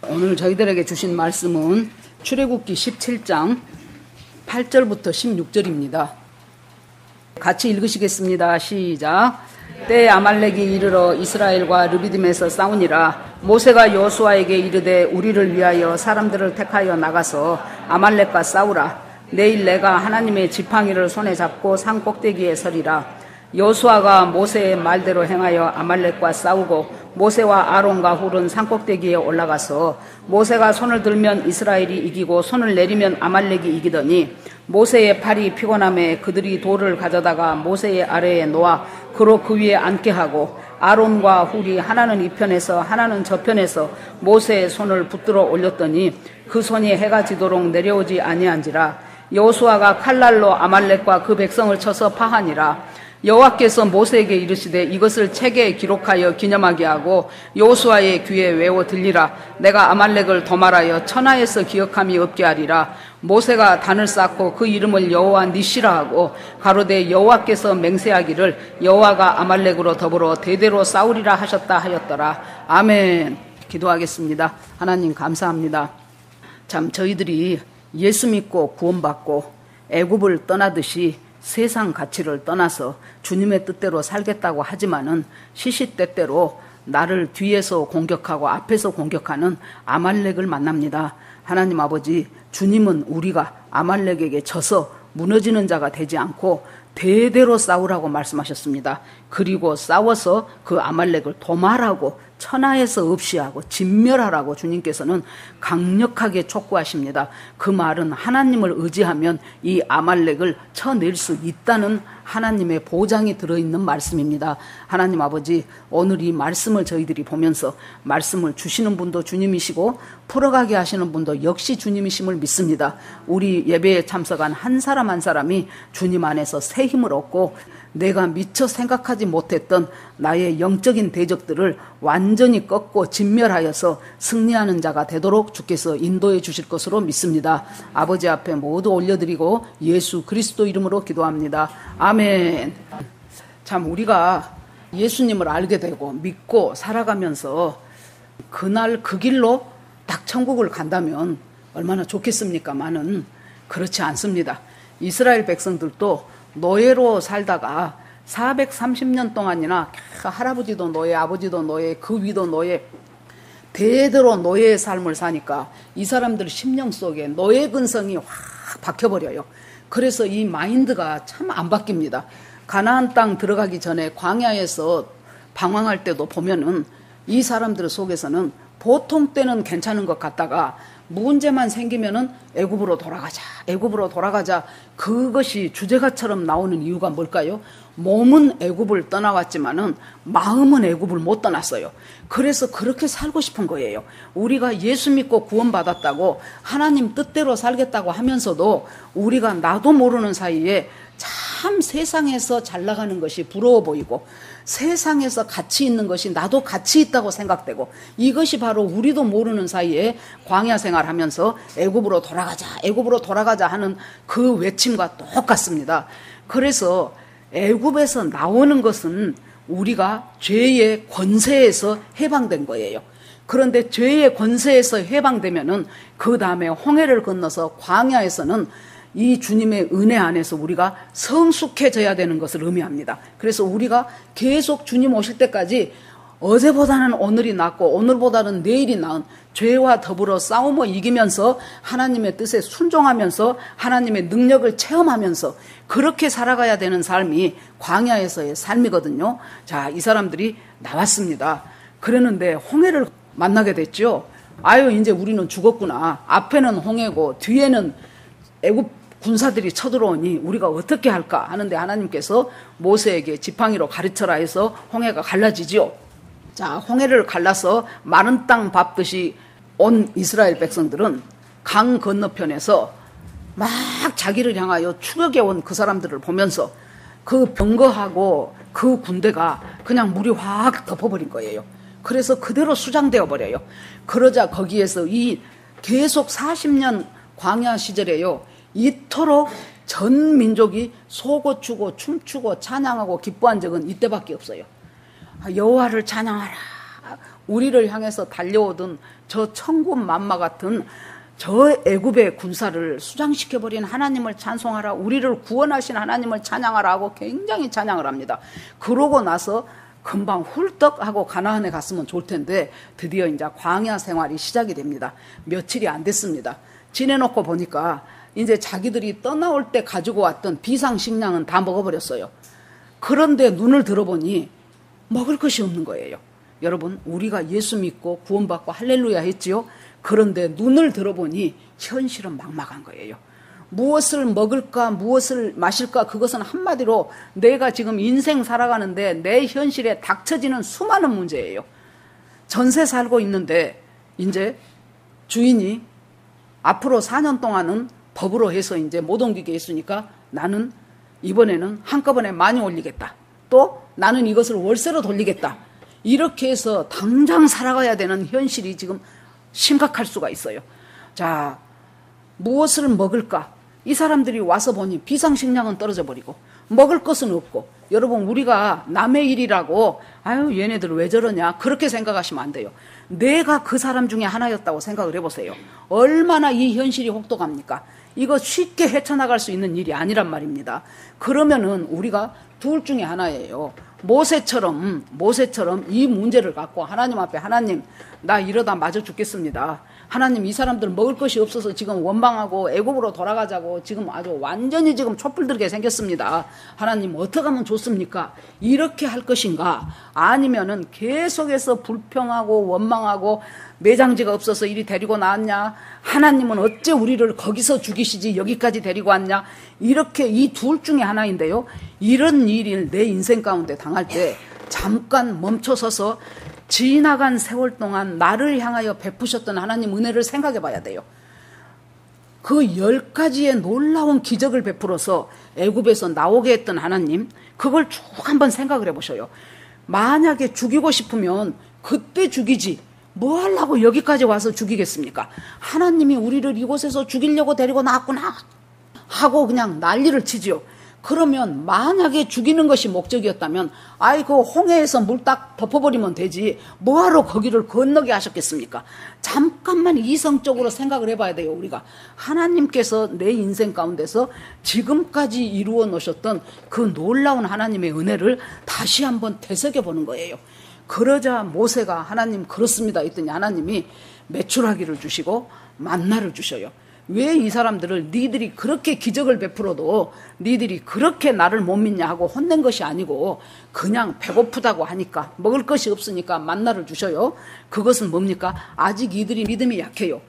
오늘 저희들에게 주신 말씀은 출애굽기 17장 8절부터 16절입니다. 같이 읽으시겠습니다. 시작. 때에 아말렉이 이르러 이스라엘과 르비딤에서 싸우니라. 모세가 여호수아에게 이르되 우리를 위하여 사람들을 택하여 나가서 아말렉과 싸우라. 내일 내가 하나님의 지팡이를 손에 잡고 산 꼭대기에 서리라. 여호수아가 모세의 말대로 행하여 아말렉과 싸우고 모세와 아론과 훌은 산꼭대기에 올라가서 모세가 손을 들면 이스라엘이 이기고 손을 내리면 아말렉이 이기더니 모세의 팔이 피곤함에 그들이 돌을 가져다가 모세의 아래에 놓아 그로 그 위에 앉게 하고 아론과 훌이 하나는 이편에서 하나는 저편에서 모세의 손을 붙들어 올렸더니 그 손이 해가 지도록 내려오지 아니한지라. 여호수아가 칼날로 아말렉과 그 백성을 쳐서 파하니라. 여호와께서 모세에게 이르시되 이것을 책에 기록하여 기념하게 하고 여호수아의 귀에 외워 들리라. 내가 아말렉을 도말하여 천하에서 기억함이 없게 하리라. 모세가 단을 쌓고 그 이름을 여호와 니시라 하고 가로되 여호와께서 맹세하기를 여호와가 아말렉으로 더불어 대대로 싸우리라 하셨다 하였더라. 아멘. 기도하겠습니다. 하나님 감사합니다. 참 저희들이 예수 믿고 구원받고 애굽을 떠나듯이 세상 가치를 떠나서 주님의 뜻대로 살겠다고 하지만은 시시때때로 나를 뒤에서 공격하고 앞에서 공격하는 아말렉을 만납니다. 하나님 아버지, 주님은 우리가 아말렉에게 져서 무너지는 자가 되지 않고 대대로 싸우라고 말씀하셨습니다. 그리고 싸워서 그 아말렉을 도말하고 천하에서 없이하고 진멸하라고 주님께서는 강력하게 촉구하십니다. 그 말은 하나님을 의지하면 이 아말렉을 쳐낼 수 있다는 하나님의 보장이 들어있는 말씀입니다. 하나님 아버지, 오늘 이 말씀을 저희들이 보면서 말씀을 주시는 분도 주님이시고 풀어가게 하시는 분도 역시 주님이심을 믿습니다. 우리 예배에 참석한 한 사람 한 사람이 주님 안에서 새 힘을 얻고 내가 미처 생각하지 못했던 나의 영적인 대적들을 완전히 꺾고 진멸하여서 승리하는 자가 되도록 주께서 인도해 주실 것으로 믿습니다. 아버지 앞에 모두 올려드리고 예수 그리스도 이름으로 기도합니다. 아멘. 참 우리가 예수님을 알게 되고 믿고 살아가면서 그날 그 길로 딱 천국을 간다면 얼마나 좋겠습니까마는 그렇지 않습니다. 이스라엘 백성들도 노예로 살다가 430년 동안이나 할아버지도 노예, 아버지도 노예, 그 위도 노예, 대대로 노예의 삶을 사니까 이 사람들 심령 속에 노예 근성이 확 박혀버려요. 그래서 이 마인드가 참 안 바뀝니다. 가나안 땅 들어가기 전에 광야에서 방황할 때도 보면은 이 사람들 속에서는 보통 때는 괜찮은 것 같다가 문제만 생기면은 애굽으로 돌아가자. 그것이 주제가처럼 나오는 이유가 뭘까요? 몸은 애굽을 떠나왔지만은 마음은 애굽을 못 떠났어요. 그래서 그렇게 살고 싶은 거예요. 우리가 예수 믿고 구원받았다고 하나님 뜻대로 살겠다고 하면서도 우리가 나도 모르는 사이에 참 세상에서 잘 나가는 것이 부러워 보이고 세상에서 가치 있는 것이 나도 가치 있다고 생각되고 이것이 바로 우리도 모르는 사이에 광야 생활하면서 애굽으로 돌아가자 하는 그 외침과 똑같습니다. 그래서 애굽에서 나오는 것은 우리가 죄의 권세에서 해방된 거예요. 그런데 죄의 권세에서 해방되면은 그 다음에 홍해를 건너서 광야에서는 이 주님의 은혜 안에서 우리가 성숙해져야 되는 것을 의미합니다. 그래서 우리가 계속 주님 오실 때까지 어제보다는 오늘이 낫고 오늘보다는 내일이 나은 죄와 더불어 싸움을 이기면서 하나님의 뜻에 순종하면서 하나님의 능력을 체험하면서 그렇게 살아가야 되는 삶이 광야에서의 삶이거든요. 자, 이 사람들이 나왔습니다. 그랬는데 홍해를 만나게 됐죠. 아유, 이제 우리는 죽었구나. 앞에는 홍해고 뒤에는 애굽 군사들이 쳐들어오니 우리가 어떻게 할까 하는데 하나님께서 모세에게 지팡이로 가르쳐라 해서 홍해가 갈라지지요. 자, 홍해를 갈라서 마른 땅 밟듯이 온 이스라엘 백성들은 강 건너편에서 막 자기를 향하여 추격해 온 그 사람들을 보면서 그 병거하고 그 군대가 그냥 물이 확 덮어버린 거예요. 그래서 그대로 수장되어 버려요. 그러자 거기에서 이 계속 40년 광야 시절에요. 이토록 전 민족이 쏘고추고 춤추고 찬양하고 기뻐한 적은 이때밖에 없어요. 여호와를 찬양하라. 우리를 향해서 달려오던 저 천군만마 같은 저 애굽의 군사를 수장시켜버린 하나님을 찬송하라, 우리를 구원하신 하나님을 찬양하라 하고 굉장히 찬양을 합니다. 그러고 나서 금방 훌떡 하고 가나안에 갔으면 좋을 텐데 드디어 이제 광야 생활이 시작이 됩니다. 며칠이 안 됐습니다. 지내놓고 보니까 이제 자기들이 떠나올 때 가지고 왔던 비상식량은 다 먹어버렸어요. 그런데 눈을 들어보니 먹을 것이 없는 거예요. 여러분, 우리가 예수 믿고 구원받고 할렐루야 했지요. 그런데 눈을 들어보니 현실은 막막한 거예요. 무엇을 먹을까, 무엇을 마실까, 그것은 한마디로 내가 지금 인생 살아가는데 내 현실에 닥쳐지는 수많은 문제예요. 전세 살고 있는데 이제 주인이 앞으로 4년 동안은 법으로 해서 이제 못 옮기게 했으니까 나는 이번에는 한꺼번에 많이 올리겠다. 또 나는 이것을 월세로 돌리겠다. 이렇게 해서 당장 살아가야 되는 현실이 지금 심각할 수가 있어요. 자, 무엇을 먹을까? 이 사람들이 와서 보니 비상식량은 떨어져 버리고 먹을 것은 없고, 여러분, 우리가 남의 일이라고 아유 얘네들 왜 저러냐 그렇게 생각하시면 안 돼요. 내가 그 사람 중에 하나였다고 생각을 해보세요. 얼마나 이 현실이 혹독합니까? 이거 쉽게 헤쳐나갈 수 있는 일이 아니란 말입니다. 그러면은 우리가 둘 중에 하나예요. 모세처럼 이 문제를 갖고 하나님 앞에, 하나님 나 이러다 맞아 죽겠습니다. 하나님, 이 사람들 먹을 것이 없어서 지금 원망하고 애굽으로 돌아가자고 지금 아주 완전히 지금 촛불 들게 생겼습니다. 하나님 어떻게 하면 좋습니까? 이렇게 할 것인가? 아니면은 계속해서 불평하고 원망하고 매장지가 없어서 이리 데리고 나왔냐? 하나님은 어째 우리를 거기서 죽이시지 여기까지 데리고 왔냐? 이렇게 이 둘 중에 하나인데요. 이런 일을 내 인생 가운데 당할 때 잠깐 멈춰서서 지나간 세월 동안 나를 향하여 베푸셨던 하나님 은혜를 생각해 봐야 돼요. 그 10가지의 놀라운 기적을 베풀어서 애굽에서 나오게 했던 하나님, 그걸 쭉 한번 생각을 해보셔요. 만약에 죽이고 싶으면 그때 죽이지 뭐 하려고 여기까지 와서 죽이겠습니까? 하나님이 우리를 이곳에서 죽이려고 데리고 나왔구나 하고 그냥 난리를 치지요. 그러면 만약에 죽이는 것이 목적이었다면 아이고 홍해에서 물 딱 덮어버리면 되지 뭐하러 거기를 건너게 하셨겠습니까? 잠깐만 이성적으로 생각을 해봐야 돼요. 우리가 하나님께서 내 인생 가운데서 지금까지 이루어 놓으셨던 그 놀라운 하나님의 은혜를 다시 한번 되새겨보는 거예요. 그러자 모세가 하나님 그렇습니다 했더니 하나님이 메추라기를 주시고 만나를 주셔요. 왜 이 사람들을 니들이 그렇게 기적을 베풀어도 니들이 그렇게 나를 못 믿냐 하고 혼낸 것이 아니고 그냥 배고프다고 하니까 먹을 것이 없으니까 만나를 주셔요. 그것은 뭡니까? 아직 이들이 믿음이 약해요.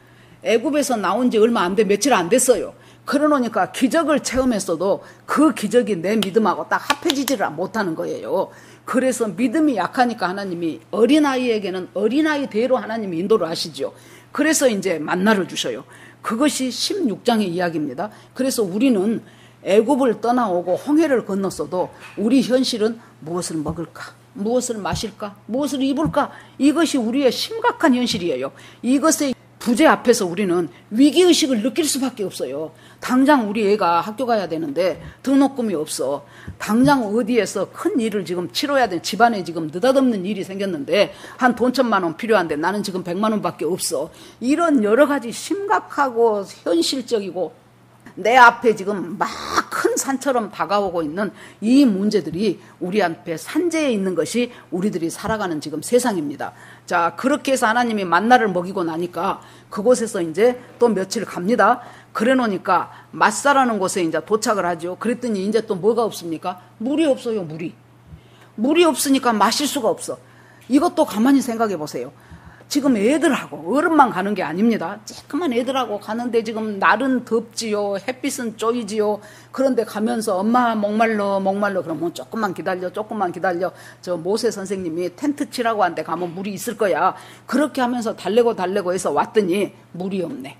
애굽에서 나온 지 얼마 안 돼, 며칠 안 됐어요. 그러니까 기적을 체험했어도 그 기적이 내 믿음하고 딱 합해지지를 못하는 거예요. 그래서 믿음이 약하니까 하나님이 어린아이에게는 어린아이대로 하나님이 인도를 하시죠. 그래서 이제 만나를 주셔요. 그것이 16장의 이야기입니다. 그래서 우리는 애굽을 떠나오고 홍해를 건넜어도 우리 현실은 무엇을 먹을까? 무엇을 마실까? 무엇을 입을까? 이것이 우리의 심각한 현실이에요. 이것의 부재 앞에서 우리는 위기의식을 느낄 수밖에 없어요. 당장 우리 애가 학교 가야 되는데 등록금이 없어. 당장 어디에서 큰 일을 지금 치러야 돼. 집안에 지금 느닷없는 일이 생겼는데 한 돈 1,000만 원 필요한데 나는 지금 100만 원밖에 없어. 이런 여러 가지 심각하고 현실적이고 내 앞에 지금 막 큰 산처럼 다가오고 있는 이 문제들이 우리 앞에 산재해 있는 것이 우리들이 살아가는 지금 세상입니다. 자, 그렇게 해서 하나님이 만나를 먹이고 나니까 그곳에서 이제 또 며칠 갑니다. 그래 놓으니까 맛사라는 곳에 이제 도착을 하죠. 그랬더니 이제 또 뭐가 없습니까? 물이 없어요, 물이. 물이 없으니까 마실 수가 없어. 이것도 가만히 생각해 보세요. 지금 애들하고 어른만 가는 게 아닙니다. 조그만 애들하고 가는데 지금 날은 덥지요. 햇빛은 쪼이지요. 그런데 가면서 엄마 목말라 그러면 조금만 기다려. 저 모세 선생님이 텐트 치라고 한데 가면 물이 있을 거야. 그렇게 하면서 달래고 해서 왔더니 물이 없네.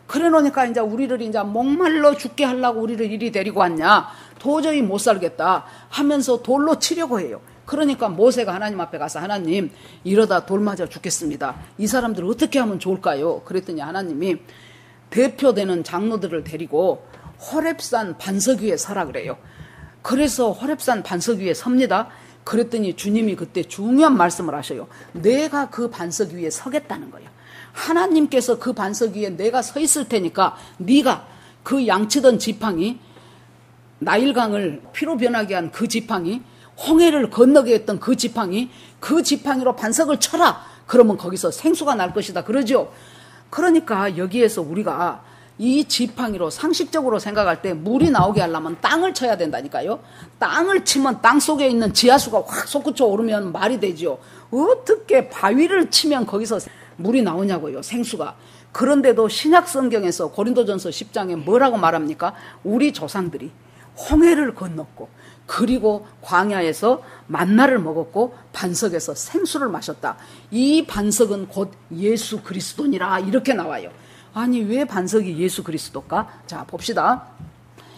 그래 놓으니까 이제 우리를 이제 목말라 죽게 하려고 우리를 이리 데리고 왔냐. 도저히 못 살겠다 하면서 돌로 치려고 해요. 그러니까 모세가 하나님 앞에 가서 하나님 이러다 돌 맞아 죽겠습니다. 이 사람들 어떻게 하면 좋을까요? 그랬더니 하나님이 대표되는 장로들을 데리고 호렙산 반석 위에 서라 그래요. 그래서 호렙산 반석 위에 섭니다. 그랬더니 주님이 그때 중요한 말씀을 하셔요. 내가 그 반석 위에 서겠다는 거예요. 하나님께서 그 반석 위에 내가 서 있을 테니까 네가 그 양치던 지팡이, 나일강을 피로 변하게 한 그 지팡이, 홍해를 건너게 했던 그 지팡이로 반석을 쳐라. 그러면 거기서 생수가 날 것이다. 그러죠. 그러니까 여기에서 우리가 이 지팡이로 상식적으로 생각할 때 물이 나오게 하려면 땅을 쳐야 된다니까요. 땅을 치면 땅 속에 있는 지하수가 확 솟구쳐 오르면 말이 되죠. 어떻게 바위를 치면 거기서 물이 나오냐고요. 생수가. 그런데도 신약 성경에서 고린도전서 10장에 뭐라고 말합니까? 우리 조상들이 홍해를 건넜고 그리고 광야에서 만나를 먹었고 반석에서 생수를 마셨다. 이 반석은 곧 예수 그리스도니라 이렇게 나와요. 아니 왜 반석이 예수 그리스도일까? 자 봅시다.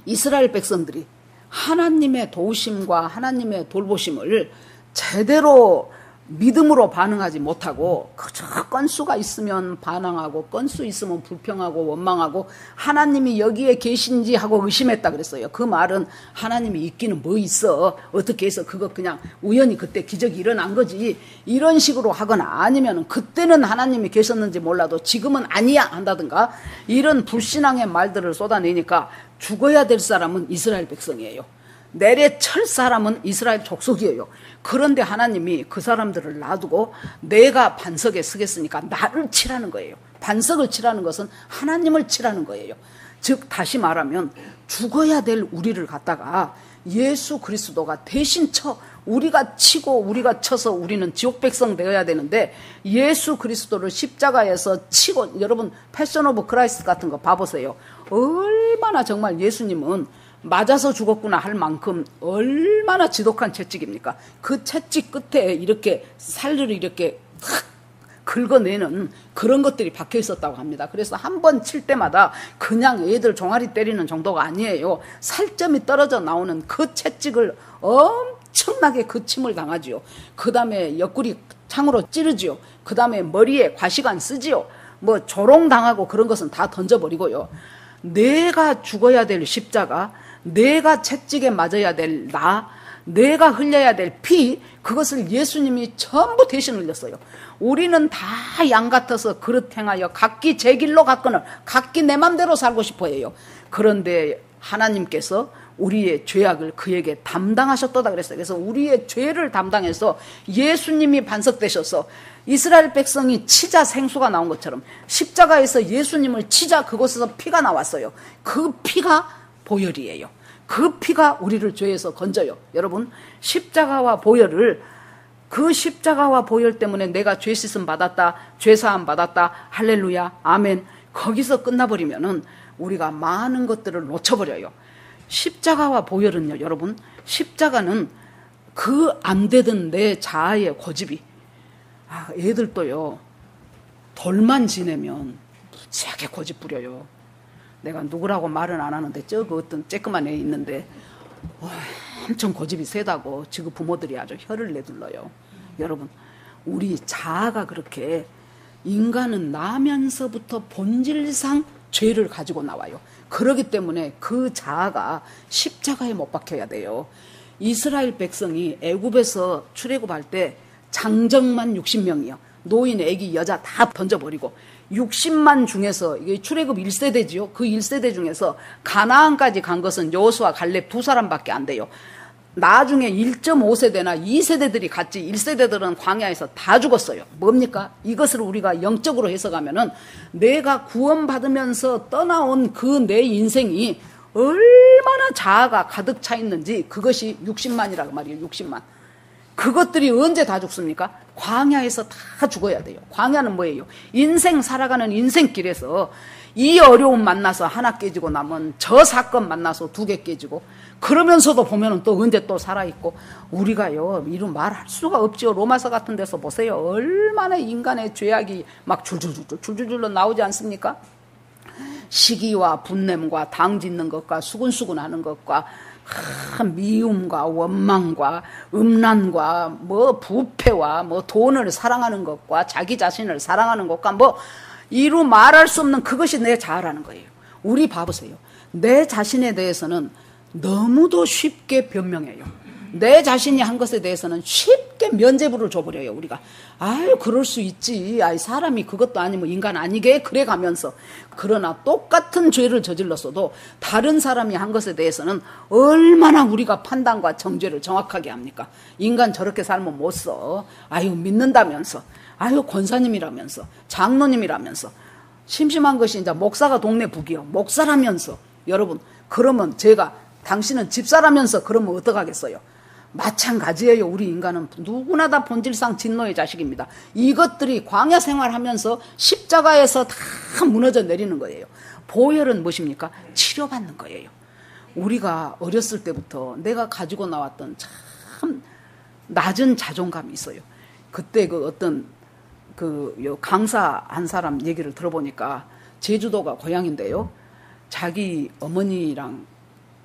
이스라엘 백성들이 하나님의 도우심과 하나님의 돌보심을 제대로 믿음으로 반응하지 못하고 그저 건수가 있으면 반항하고 건수 있으면 불평하고 원망하고 하나님이 여기에 계신지 하고 의심했다 그랬어요. 그 말은 하나님이 있기는 뭐 있어. 어떻게 해서 그거 그냥 우연히 그때 기적이 일어난 거지. 이런 식으로 하거나 아니면 그때는 하나님이 계셨는지 몰라도 지금은 아니야 한다든가 이런 불신앙의 말들을 쏟아내니까 죽어야 될 사람은 이스라엘 백성이에요. 내려칠 사람은 이스라엘 족속이에요. 그런데 하나님이 그 사람들을 놔두고 내가 반석에 서겠으니까 나를 치라는 거예요. 반석을 치라는 것은 하나님을 치라는 거예요. 즉 다시 말하면 죽어야 될 우리를 갖다가 예수 그리스도가 대신 쳐 우리가 치고 우리가 쳐서 우리는 지옥 백성 되어야 되는데 예수 그리스도를 십자가에서 치고 여러분 패션 오브 크라이스트 같은 거 봐보세요. 얼마나 정말 예수님은 맞아서 죽었구나 할 만큼 얼마나 지독한 채찍입니까? 그 채찍 끝에 이렇게 살을 이렇게 탁 긁어내는 그런 것들이 박혀 있었다고 합니다. 그래서 한 번 칠 때마다 그냥 애들 종아리 때리는 정도가 아니에요. 살점이 떨어져 나오는 그 채찍을 엄청나게 그 침을 당하지요. 그 다음에 옆구리 창으로 찌르지요. 그 다음에 머리에 과시관 쓰지요. 뭐 조롱당하고 그런 것은 다 던져버리고요. 내가 죽어야 될 십자가, 내가 채찍에 맞아야 될 내가 흘려야 될 피, 그것을 예수님이 전부 대신 흘렸어요. 우리는 다 양 같아서 그릇 행하여 각기 제 길로 갔거늘 각기 내 맘대로 살고 싶어 해요. 그런데 하나님께서 우리의 죄악을 그에게 담당하셨도다 그랬어요. 그래서 우리의 죄를 담당해서 예수님이 반석되셔서 이스라엘 백성이 치자 생수가 나온 것처럼 십자가에서 예수님을 치자 그곳에서 피가 나왔어요. 그 피가 보혈이에요. 그 피가 우리를 죄에서 건져요. 여러분 십자가와 보혈을 그 십자가와 보혈 때문에 내가 죄 씻음 받았다, 죄 사함 받았다, 할렐루야, 아멘. 거기서 끝나버리면은 우리가 많은 것들을 놓쳐버려요. 십자가와 보혈은요, 여러분, 십자가는 그 안 되던 내 자아의 고집이, 애들도요, 돌만 지내면 세게 고집 부려요. 내가 누구라고 말은 안 하는데, 그 어떤 쬐끄만 애 있는데, 엄청 고집이 세다고 지금 부모들이 아주 혀를 내둘러요. 여러분, 우리 자아가 그렇게 인간은 나면서부터 본질상 죄를 가지고 나와요. 그렇기 때문에 그 자아가 십자가에 못 박혀야 돼요. 이스라엘 백성이 애굽에서 출애굽할 때 장정만 60명이요. 노인, 애기, 여자 다 던져버리고 60만 중에서 이게 출애굽 1세대지요. 그 1세대 중에서 가나안까지 간 것은 여호수아, 갈렙 두 사람밖에 안 돼요. 나중에 1.5세대나 2세대들이 갔지 1세대들은 광야에서 다 죽었어요. 뭡니까? 이것을 우리가 영적으로 해석하면은 내가 구원받으면서 떠나온 그 내 인생이 얼마나 자아가 가득 차 있는지 그것이 60만이라고 말이에요. 60만. 그것들이 언제 다 죽습니까? 광야에서 다 죽어야 돼요. 광야는 뭐예요? 인생 살아가는 인생길에서 이 어려움 만나서 하나 깨지고 나면 저 사건 만나서 두 개 깨지고 그러면서도 보면은 또 언제 또 살아있고 우리가요 이런 말할 수가 없죠. 로마서 같은 데서 보세요. 얼마나 인간의 죄악이 막 줄줄줄로 나오지 않습니까? 시기와 분냄과 당 짓는 것과 수근수근하는 것과 미움과 원망과 음란과 뭐 부패와 뭐 돈을 사랑하는 것과 자기 자신을 사랑하는 것과 뭐 이루 말할 수 없는 그것이 내 자아라는 거예요. 우리 봐보세요. 내 자신에 대해서는 너무도 쉽게 변명해요. 내 자신이 한 것에 대해서는 쉽게 면죄부를 줘버려요, 우리가. 아유, 그럴 수 있지. 아이, 사람이 그것도 아니면 인간 아니게? 그래 가면서. 그러나 똑같은 죄를 저질렀어도 다른 사람이 한 것에 대해서는 얼마나 우리가 판단과 정죄를 정확하게 합니까? 인간 저렇게 살면 못 써. 아유, 믿는다면서. 아유, 권사님이라면서. 장로님이라면서. 심심한 것이 이제 목사가 동네 북이요. 목사라면서. 여러분, 그러면 제가 당신은 집사라면서 그러면 어떡하겠어요? 마찬가지예요. 우리 인간은 누구나 다 본질상 진노의 자식입니다. 이것들이 광야 생활하면서 십자가에서 다 무너져 내리는 거예요. 보혈은 무엇입니까? 치료받는 거예요. 우리가 어렸을 때부터 내가 가지고 나왔던 참 낮은 자존감이 있어요. 그때 그 어떤 그 강사 한 사람 얘기를 들어보니까 제주도가 고향인데요. 자기 어머니랑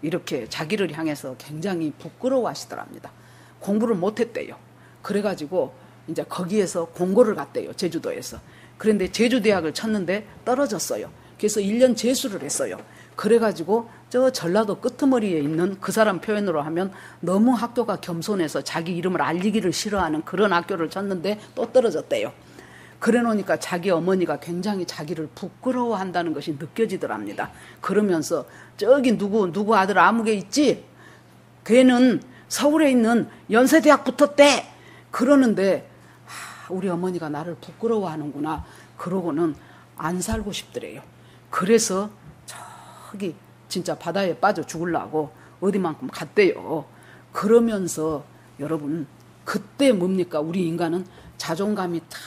이렇게 자기를 향해서 굉장히 부끄러워하시더랍니다. 공부를 못했대요. 그래가지고 이제 거기에서 공고를 갔대요. 제주도에서. 그런데 제주대학을 쳤는데 떨어졌어요. 그래서 1년 재수를 했어요. 그래가지고 저 전라도 끄트머리에 있는 그 사람 표현으로 하면 너무 학교가 겸손해서 자기 이름을 알리기를 싫어하는 그런 학교를 쳤는데 또 떨어졌대요. 그래 놓으니까 자기 어머니가 굉장히 자기를 부끄러워한다는 것이 느껴지더랍니다. 그러면서 저기 누구 아들 아무개 있지? 걔는 서울에 있는 연세대학 붙었대. 그러는데 우리 어머니가 나를 부끄러워하는구나. 그러고는 안 살고 싶더래요. 그래서 저기 진짜 바다에 빠져 죽으려고 어디만큼 갔대요. 그러면서 여러분 그때 뭡니까? 우리 인간은 자존감이 탁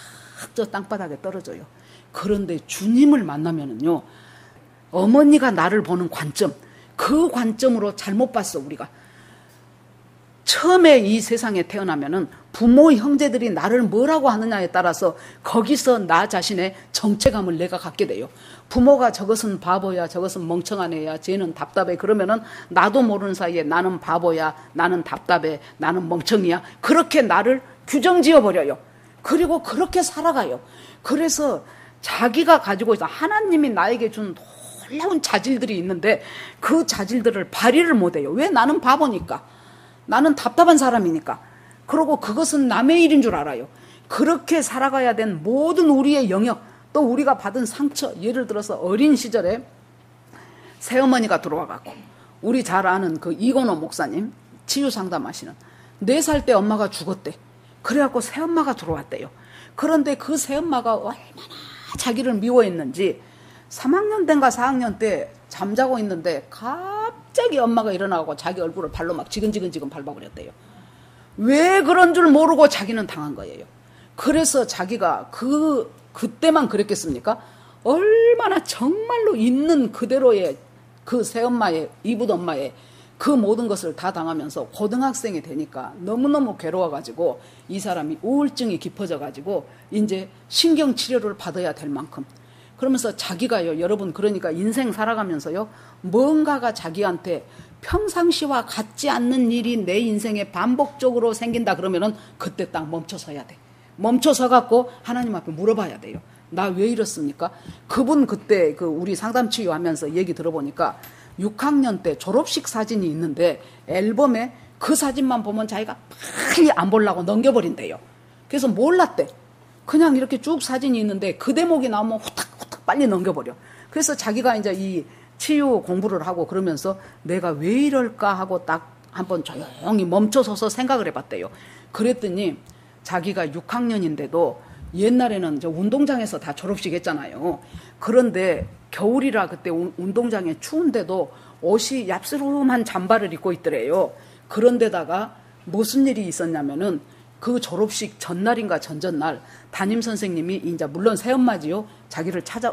저 땅바닥에 떨어져요. 그런데 주님을 만나면은요, 어머니가 나를 보는 관점, 그 관점으로 잘못 봤어, 우리가. 처음에 이 세상에 태어나면은 부모, 형제들이 나를 뭐라고 하느냐에 따라서 거기서 나 자신의 정체감을 내가 갖게 돼요. 부모가 저것은 바보야, 저것은 멍청한 애야, 쟤는 답답해. 그러면은 나도 모르는 사이에 나는 바보야, 나는 답답해, 나는 멍청이야. 그렇게 나를 규정 지어버려요. 그리고 그렇게 살아가요. 그래서 자기가 가지고 있어 하나님이 나에게 준 놀라운 자질들이 있는데 그 자질들을 발휘를 못해요. 왜? 나는 바보니까. 나는 답답한 사람이니까. 그리고 그것은 남의 일인 줄 알아요. 그렇게 살아가야 된 모든 우리의 영역, 또 우리가 받은 상처, 예를 들어서 어린 시절에 새어머니가 들어와갖고 우리 잘 아는 그 이건호 목사님 치유 상담하시는 4살 때 엄마가 죽었대. 그래갖고 새엄마가 들어왔대요. 그런데 그 새엄마가 얼마나 자기를 미워했는지 3학년 때인가 4학년 때 잠자고 있는데 갑자기 엄마가 일어나고 자기 얼굴을 발로 막 지근지근 밟아버렸대요. 왜 그런 줄 모르고 자기는 당한 거예요. 그래서 자기가 그때만 그랬겠습니까? 얼마나 정말로 있는 그대로의 그 새엄마의 이붓 엄마의 그 모든 것을 다 당하면서 고등학생이 되니까 너무너무 괴로워가지고 이 사람이 우울증이 깊어져가지고 이제 신경치료를 받아야 될 만큼 그러면서 자기가요, 여러분, 그러니까 인생 살아가면서요, 뭔가가 자기한테 평상시와 같지 않는 일이 내 인생에 반복적으로 생긴다 그러면은 그때 딱 멈춰서야 돼. 멈춰서갖고 하나님 앞에 물어봐야 돼요. 나 왜 이렇습니까? 그분 그때 그 우리 상담치유하면서 얘기 들어보니까 6학년 때 졸업식 사진이 있는데 앨범에 그 사진만 보면 자기가 빨리 안 보려고 넘겨버린대요. 그래서 몰랐대. 그냥 이렇게 쭉 사진이 있는데 그 대목이 나오면 후딱후딱 빨리 넘겨버려. 그래서 자기가 이제 이 치유 공부를 하고 그러면서 내가 왜 이럴까 하고 딱 한번 조용히 멈춰서서 생각을 해봤대요. 그랬더니 자기가 6학년인데도 옛날에는 저 운동장에서 다 졸업식 했잖아요. 그런데 겨울이라 그때 운동장에 추운데도 옷이 얍스름한 잠바를 입고 있더래요. 그런데다가 무슨 일이 있었냐면은 그 졸업식 전날인가 전전날 담임선생님이 이제 물론 새엄마지요.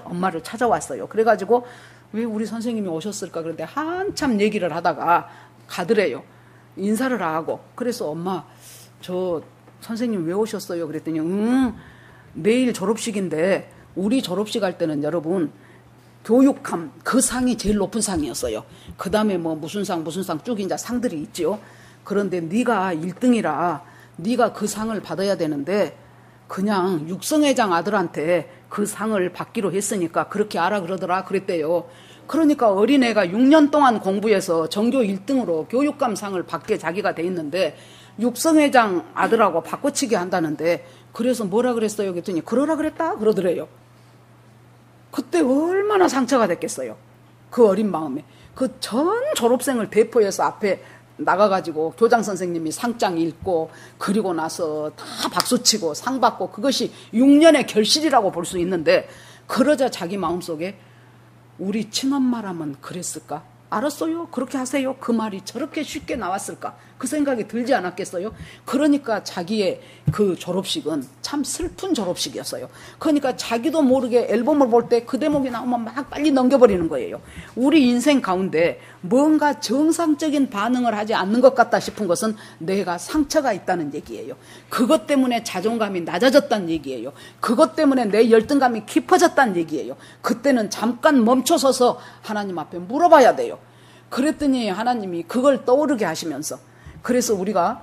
엄마를 찾아왔어요. 그래가지고 왜 우리 선생님이 오셨을까 그런데 한참 얘기를 하다가 가더래요. 인사를 하고. 그래서 엄마 저 선생님 왜 오셨어요? 그랬더니 내일 졸업식인데 우리 졸업식 할 때는 여러분 교육감 그 상이 제일 높은 상이었어요. 그 다음에 뭐 무슨 상 쭉 이제 상들이 있지요. 그런데 네가 1등이라 네가 그 상을 받아야 되는데 그냥 육성회장 아들한테 그 상을 받기로 했으니까 그렇게 하라 그러더라 그랬대요. 그러니까 어린애가 6년 동안 공부해서 전교 1등으로 교육감상을 받게 자기가 돼 있는데 육성회장 아들하고 바꿔치기 한다는데 그래서 뭐라 그랬어요? 그랬더니 그러라 그랬다 그러더래요. 그때 얼마나 상처가 됐겠어요. 그 어린 마음에. 그 전 졸업생을 대표해서 앞에 나가가지고 교장 선생님이 상장 읽고 그리고 나서 다 박수치고 상 받고 그것이 6년의 결실이라고 볼 수 있는데 그러자 자기 마음속에 우리 친엄마라면 그랬을까? 알았어요. 그렇게 하세요. 그 말이 저렇게 쉽게 나왔을까? 그 생각이 들지 않았겠어요? 그러니까 자기의 그 졸업식은 참 슬픈 졸업식이었어요. 그러니까 자기도 모르게 앨범을 볼 때 그 대목이 나오면 막 빨리 넘겨버리는 거예요. 우리 인생 가운데 뭔가 정상적인 반응을 하지 않는 것 같다 싶은 것은 내가 상처가 있다는 얘기예요. 그것 때문에 자존감이 낮아졌다는 얘기예요. 그것 때문에 내 열등감이 깊어졌다는 얘기예요. 그때는 잠깐 멈춰서서 하나님 앞에 물어봐야 돼요. 그랬더니 하나님이 그걸 떠오르게 하시면서 그래서 우리가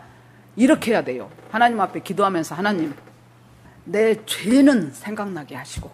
이렇게 해야 돼요. 하나님 앞에 기도하면서 하나님 내 죄는 생각나게 하시고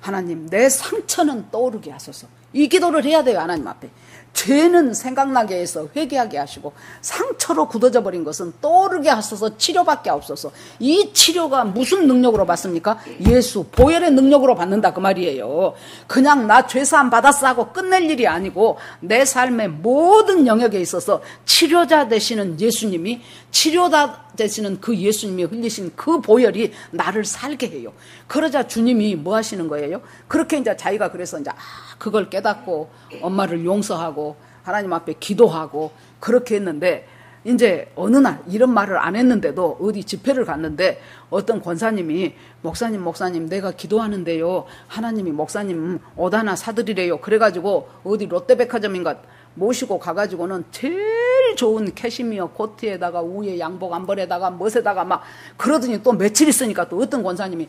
하나님 내 상처는 떠오르게 하소서. 이 기도를 해야 돼요. 하나님 앞에. 죄는 생각나게 해서 회개하게 하시고 상처로 굳어져 버린 것은 떠오르게 하소서. 치료받게 하옵소서. 이 치료가 무슨 능력으로 받습니까? 예수 보혈의 능력으로 받는다 그 말이에요. 그냥 나 죄사함 받았어 하고 끝낼 일이 아니고 내 삶의 모든 영역에 있어서 치료자 되시는 예수님이 치료자 되시는 그 예수님이 흘리신 그 보혈이 나를 살게 해요. 그러자 주님이 뭐 하시는 거예요? 그렇게 이제 자기가 그래서 이제 그걸 깨닫고 엄마를 용서하고 하나님 앞에 기도하고 그렇게 했는데 이제 어느 날 이런 말을 안 했는데도 어디 집회를 갔는데 어떤 권사님이 목사님 내가 기도하는데요 하나님이 목사님 옷 하나 사드리래요. 그래가지고 어디 롯데백화점인가 모시고 가가지고는 제일 좋은 캐시미어 코트에다가 위에 양복 안벌에다가 멋에다가 막 그러더니 또 며칠 있으니까 또 어떤 권사님이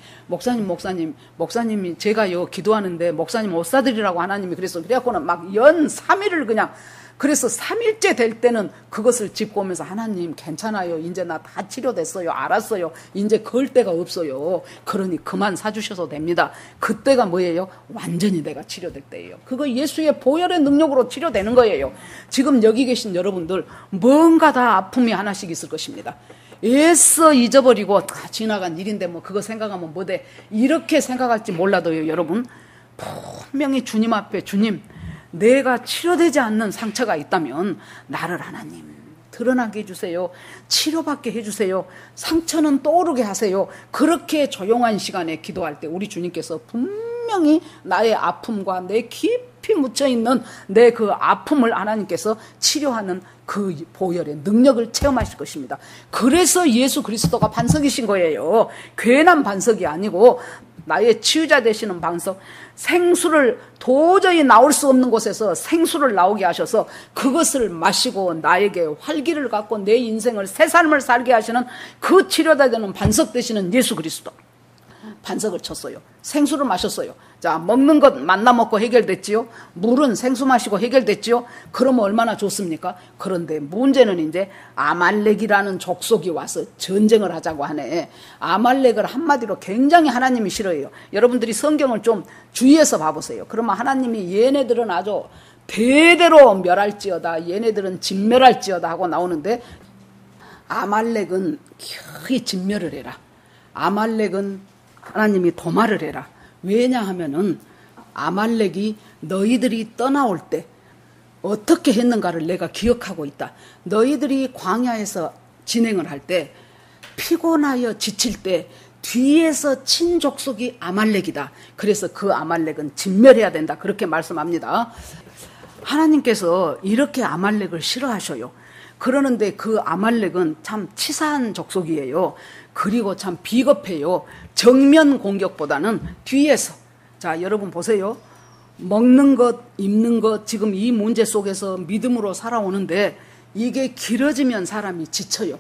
목사님이 제가요 기도하는데 목사님 옷 사드리라고 하나님이 그래갖고는 막 연 3일을 그냥 그래서 3일째 될 때는 그것을 짚고 오면서 하나님 괜찮아요. 이제 나 다 치료됐어요. 알았어요. 이제 그럴 데가 없어요. 그러니 그만 사주셔도 됩니다. 그때가 뭐예요? 완전히 내가 치료될 때예요. 그거 예수의 보혈의 능력으로 치료되는 거예요. 지금 여기 계신 여러분들 뭔가 다 아픔이 하나씩 있을 것입니다. 애써 잊어버리고 다 지나간 일인데 뭐 그거 생각하면 뭐돼. 이렇게 생각할지 몰라도요. 여러분 분명히 주님 앞에 주님 내가 치료되지 않는 상처가 있다면 나를 하나님 드러나게 해주세요. 치료받게 해주세요. 상처는 떠오르게 하세요. 그렇게 조용한 시간에 기도할 때 우리 주님께서 분명히 나의 아픔과 내 깊이 묻혀있는 내 그 아픔을 하나님께서 치료하는 그 보혈의 능력을 체험하실 것입니다. 그래서 예수 그리스도가 반석이신 거예요. 괜한 반석이 아니고 나의 치유자 되시는 반석, 생수를 도저히 나올 수 없는 곳에서 생수를 나오게 하셔서 그것을 마시고 나에게 활기를 갖고 내 인생을 새 삶을 살게 하시는 그 치료자 되는 반석 되시는 예수 그리스도. 반석을 쳤어요. 생수를 마셨어요. 자, 먹는 것 만나 먹고 해결됐지요. 물은 생수 마시고 해결됐지요. 그러면 얼마나 좋습니까? 그런데 문제는 이제 아말렉이라는 족속이 와서 전쟁을 하자고 하네. 아말렉을 한마디로 굉장히 하나님이 싫어해요. 여러분들이 성경을 좀 주의해서 봐보세요. 그러면 하나님이 얘네들은 아주 대대로 멸할지어다. 얘네들은 진멸할지어다 하고 나오는데 아말렉은 거의 진멸을 해라. 아말렉은 하나님이 도말을 해라. 왜냐하면은 아말렉이 너희들이 떠나올 때 어떻게 했는가를 내가 기억하고 있다. 너희들이 광야에서 진행을 할 때 피곤하여 지칠 때 뒤에서 친 족속이 아말렉이다. 그래서 그 아말렉은 진멸해야 된다. 그렇게 말씀합니다. 하나님께서 이렇게 아말렉을 싫어하셔요. 그러는데 그 아말렉은 참 치사한 족속이에요. 그리고 참 비겁해요. 정면 공격보다는 뒤에서. 자, 여러분 보세요. 먹는 것, 입는 것, 지금 이 문제 속에서 믿음으로 살아오는데 이게 길어지면 사람이 지쳐요.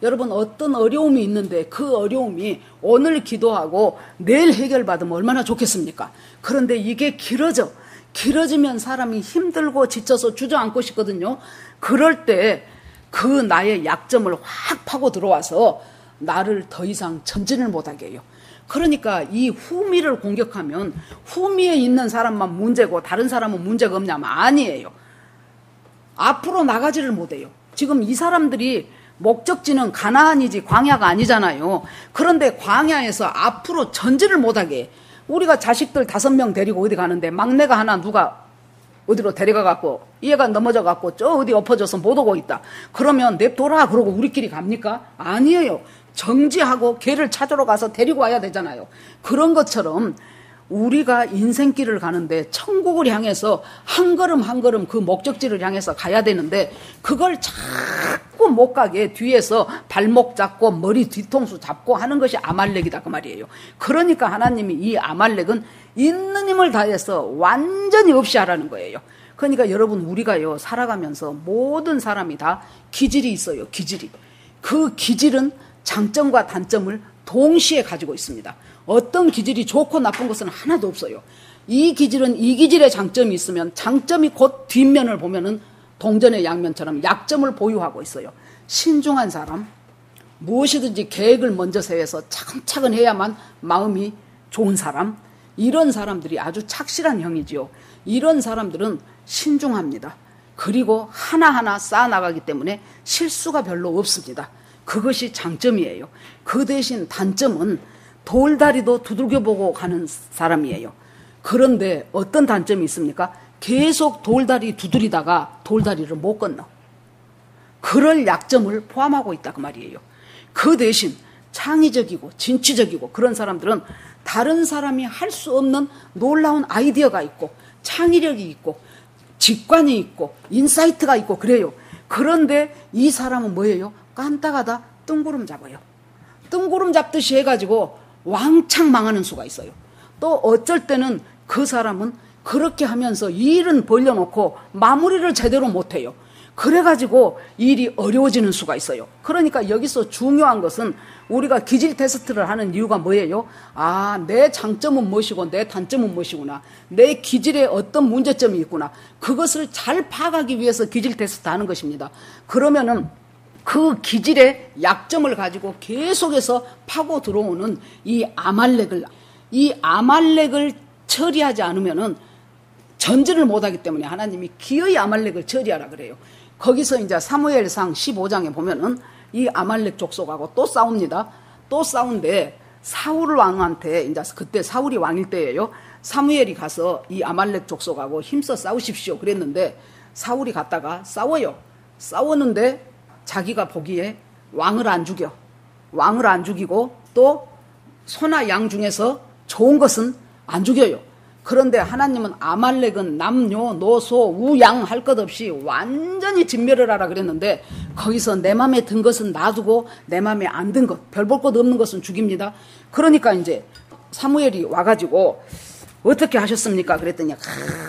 여러분 어떤 어려움이 있는데 그 어려움이 오늘 기도하고 내일 해결받으면 얼마나 좋겠습니까? 그런데 이게 길어지면 사람이 힘들고 지쳐서 주저앉고 싶거든요. 그럴 때 그 나의 약점을 확 파고 들어와서 나를 더 이상 전진을 못하게 해요. 그러니까 이 후미를 공격하면 후미에 있는 사람만 문제고 다른 사람은 문제가 없냐면 아니에요. 앞으로 나가지를 못해요. 지금 이 사람들이 목적지는 가나안이지 광야가 아니잖아요. 그런데 광야에서 앞으로 전진을 못하게 해. 우리가 자식들 5명 데리고 어디 가는데 막내가 하나 누가 어디로 데려가갖고 얘가 넘어져갖고 저 어디 엎어져서 못 오고 있다. 그러면 냅둬라 그러고 우리끼리 갑니까? 아니에요. 정지하고 걔를 찾으러 가서 데리고 와야 되잖아요. 그런 것처럼 우리가 인생길을 가는데 천국을 향해서 한 걸음 한 걸음 그 목적지를 향해서 가야 되는데 그걸 자꾸 못 가게 뒤에서 발목 잡고 머리 뒤통수 잡고 하는 것이 아말렉이다 그 말이에요. 그러니까 하나님이 이 아말렉은 있는 힘을 다해서 완전히 없이 하라는 거예요. 그러니까 여러분 우리가요 살아가면서 모든 사람이 다 기질이 있어요. 기질이. 그 기질은 장점과 단점을 동시에 가지고 있습니다. 어떤 기질이 좋고 나쁜 것은 하나도 없어요. 이 기질은 이 기질의 장점이 있으면 장점이 곧 뒷면을 보면은 동전의 양면처럼 약점을 보유하고 있어요. 신중한 사람, 무엇이든지 계획을 먼저 세워서 차근차근 해야만 마음이 좋은 사람, 이런 사람들이 아주 착실한 형이지요. 이런 사람들은 신중합니다. 그리고 하나하나 쌓아나가기 때문에 실수가 별로 없습니다. 그것이 장점이에요. 그 대신 단점은 돌다리도 두들겨보고 가는 사람이에요. 그런데 어떤 단점이 있습니까? 계속 돌다리 두드리다가 돌다리를 못 건너. 그럴 약점을 포함하고 있다 그 말이에요. 그 대신 창의적이고 진취적이고 그런 사람들은 다른 사람이 할 수 없는 놀라운 아이디어가 있고 창의력이 있고 직관이 있고 인사이트가 있고 그래요. 그런데 이 사람은 뭐예요? 깐따가다 뜬구름 잡아요. 뜬구름 잡듯이 해가지고 왕창 망하는 수가 있어요. 또 어쩔 때는 그 사람은 그렇게 하면서 일은 벌려놓고 마무리를 제대로 못해요. 그래가지고 일이 어려워지는 수가 있어요. 그러니까 여기서 중요한 것은 우리가 기질 테스트를 하는 이유가 뭐예요? 아, 내 장점은 무엇이고 내 단점은 무엇이구나. 내 기질에 어떤 문제점이 있구나. 그것을 잘 파악하기 위해서 기질 테스트 하는 것입니다. 그러면은 그 기질의 약점을 가지고 계속해서 파고 들어오는 이 아말렉을 처리하지 않으면은 전진을 못하기 때문에 하나님이 기어이 아말렉을 처리하라 그래요. 거기서 이제 사무엘상 15장에 보면은 이 아말렉 족속하고 또 싸웁니다. 또 싸운데 사울 왕한테 이제 그때 사울이 왕일 때예요. 사무엘이 가서 이 아말렉 족속하고 힘써 싸우십시오 그랬는데 사울이 갔다가 싸워요. 싸웠는데 자기가 보기에 왕을 안 죽여. 왕을 안 죽이고 또 소나 양 중에서 좋은 것은 안 죽여요. 그런데 하나님은 아말렉은 남녀, 노소, 우양 할 것 없이 완전히 진멸을 하라 그랬는데 거기서 내 맘에 든 것은 놔두고 내 맘에 안 든 것, 별 볼 것 없는 것은 죽입니다. 그러니까 이제 사무엘이 와가지고 어떻게 하셨습니까? 그랬더니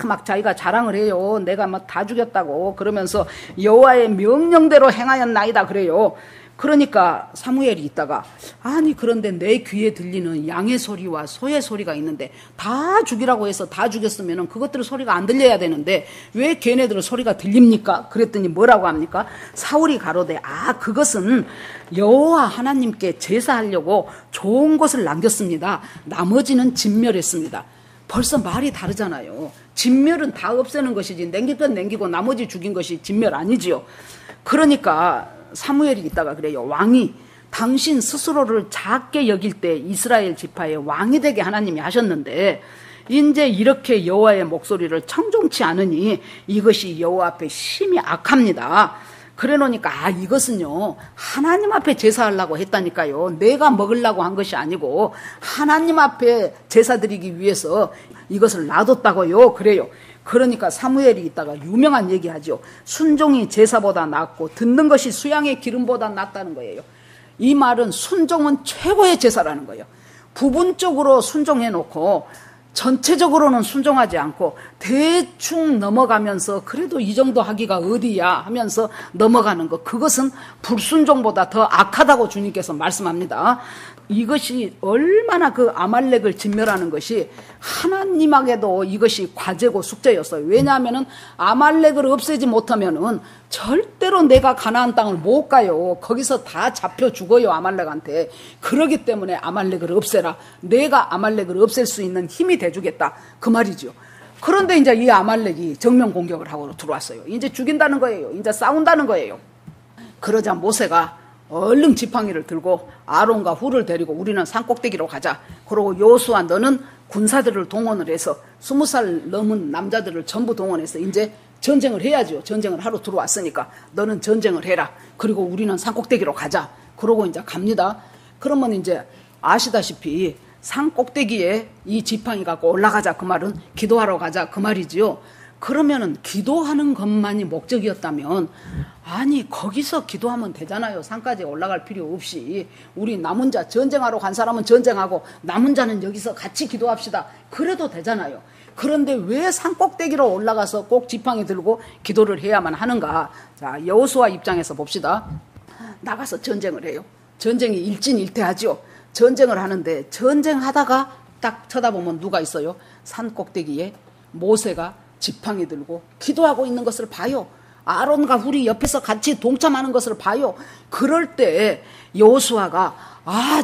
막 자기가 자랑을 해요. 내가 막 다 죽였다고 그러면서 여호와의 명령대로 행하였나이다 그래요. 그러니까 사무엘이 있다가 아니 그런데 내 귀에 들리는 양의 소리와 소의 소리가 있는데 다 죽이라고 해서 다 죽였으면 그것들 소리가 안 들려야 되는데 왜 걔네들 소리가 들립니까? 그랬더니 뭐라고 합니까? 사울이 가로되 그것은 여호와 하나님께 제사하려고 좋은 것을 남겼습니다. 나머지는 진멸했습니다. 벌써 말이 다르잖아요. 진멸은 다 없애는 것이지 남길 건 남기고 나머지 죽인 것이 진멸 아니지요. 그러니까 사무엘이 있다가 그래요. 왕이 당신 스스로를 작게 여길 때 이스라엘 지파의 왕이 되게 하나님이 하셨는데 이제 이렇게 여호와의 목소리를 청종치 않으니 이것이 여호와 앞에 심히 악합니다. 그래 놓으니까 이것은요 하나님 앞에 제사하려고 했다니까요. 내가 먹으려고 한 것이 아니고 하나님 앞에 제사 드리기 위해서 이것을 놔뒀다고요. 그래요. 그러니까 사무엘이 있다가 유명한 얘기하죠. 순종이 제사보다 낫고 듣는 것이 수양의 기름보다 낫다는 거예요. 이 말은 순종은 최고의 제사라는 거예요. 부분적으로 순종해놓고 전체적으로는 순종하지 않고 대충 넘어가면서 그래도 이 정도 하기가 어디야 하면서 넘어가는 것, 그것은 불순종보다 더 악하다고 주님께서 말씀합니다. 이것이 얼마나 그 아말렉을 진멸하는 것이 하나님에게도 이것이 과제고 숙제였어요. 왜냐하면은 아말렉을 없애지 못하면은 절대로 내가 가나안 땅을 못 가요. 거기서 다 잡혀 죽어요, 아말렉한테. 그러기 때문에 아말렉을 없애라. 내가 아말렉을 없앨 수 있는 힘이 돼주겠다. 그 말이죠. 그런데 이제 이 아말렉이 정면 공격을 하고 들어왔어요. 이제 죽인다는 거예요. 이제 싸운다는 거예요. 그러자 모세가 얼른 지팡이를 들고 아론과 훌을 데리고 우리는 산꼭대기로 가자. 그러고 여호수아 너는 군사들을 동원을 해서 20살 넘은 남자들을 전부 동원해서 이제 전쟁을 해야죠. 전쟁을 하러 들어왔으니까 너는 전쟁을 해라. 그리고 우리는 산꼭대기로 가자. 그러고 이제 갑니다. 그러면 이제 아시다시피 산꼭대기에 이 지팡이 갖고 올라가자. 그 말은 기도하러 가자. 그 말이지요. 그러면은 기도하는 것만이 목적이었다면 아니 거기서 기도하면 되잖아요. 산까지 올라갈 필요 없이. 우리 남은 자 전쟁하러 간 사람은 전쟁하고 남은 자는 여기서 같이 기도합시다. 그래도 되잖아요. 그런데 왜 산꼭대기로 올라가서 꼭 지팡이 들고 기도를 해야만 하는가. 자, 여호수아 입장에서 봅시다. 나가서 전쟁을 해요. 전쟁이 일진일퇴하죠. 전쟁을 하는데 전쟁하다가 딱 쳐다보면 누가 있어요? 산꼭대기에 모세가 지팡이 들고 기도하고 있는 것을 봐요. 아론과 훌이 옆에서 같이 동참하는 것을 봐요. 그럴 때 여호수아가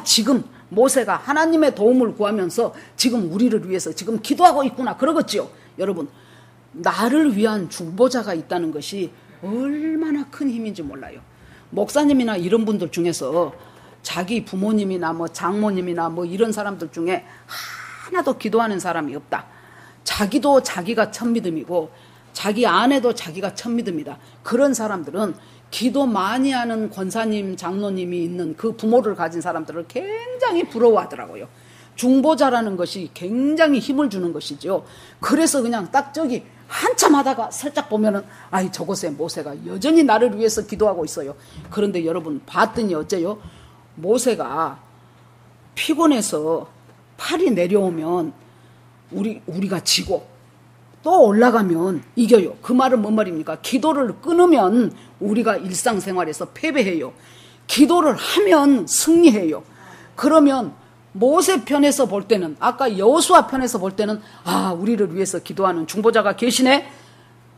지금 모세가 하나님의 도움을 구하면서 지금 우리를 위해서 지금 기도하고 있구나 그러겠지요. 여러분, 나를 위한 중보자가 있다는 것이 얼마나 큰 힘인지 몰라요. 목사님이나 이런 분들 중에서 자기 부모님이나 뭐 장모님이나 뭐 이런 사람들 중에 하나도 기도하는 사람이 없다. 자기도 자기가 천믿음이고 자기 아내도 자기가 천믿음이다. 그런 사람들은 기도 많이 하는 권사님, 장로님이 있는 그 부모를 가진 사람들을 굉장히 부러워하더라고요. 중보자라는 것이 굉장히 힘을 주는 것이죠. 그래서 그냥 딱 저기 한참 하다가 살짝 보면은 저곳에 모세가 여전히 나를 위해서 기도하고 있어요. 그런데 여러분 봤더니 어째요? 모세가 피곤해서 팔이 내려오면 우리가 지고 또 올라가면 이겨요. 그 말은 뭔 말입니까? 기도를 끊으면 우리가 일상생활에서 패배해요. 기도를 하면 승리해요. 그러면 모세 편에서 볼 때는 아까 여호수아 편에서 볼 때는 우리를 위해서 기도하는 중보자가 계시네.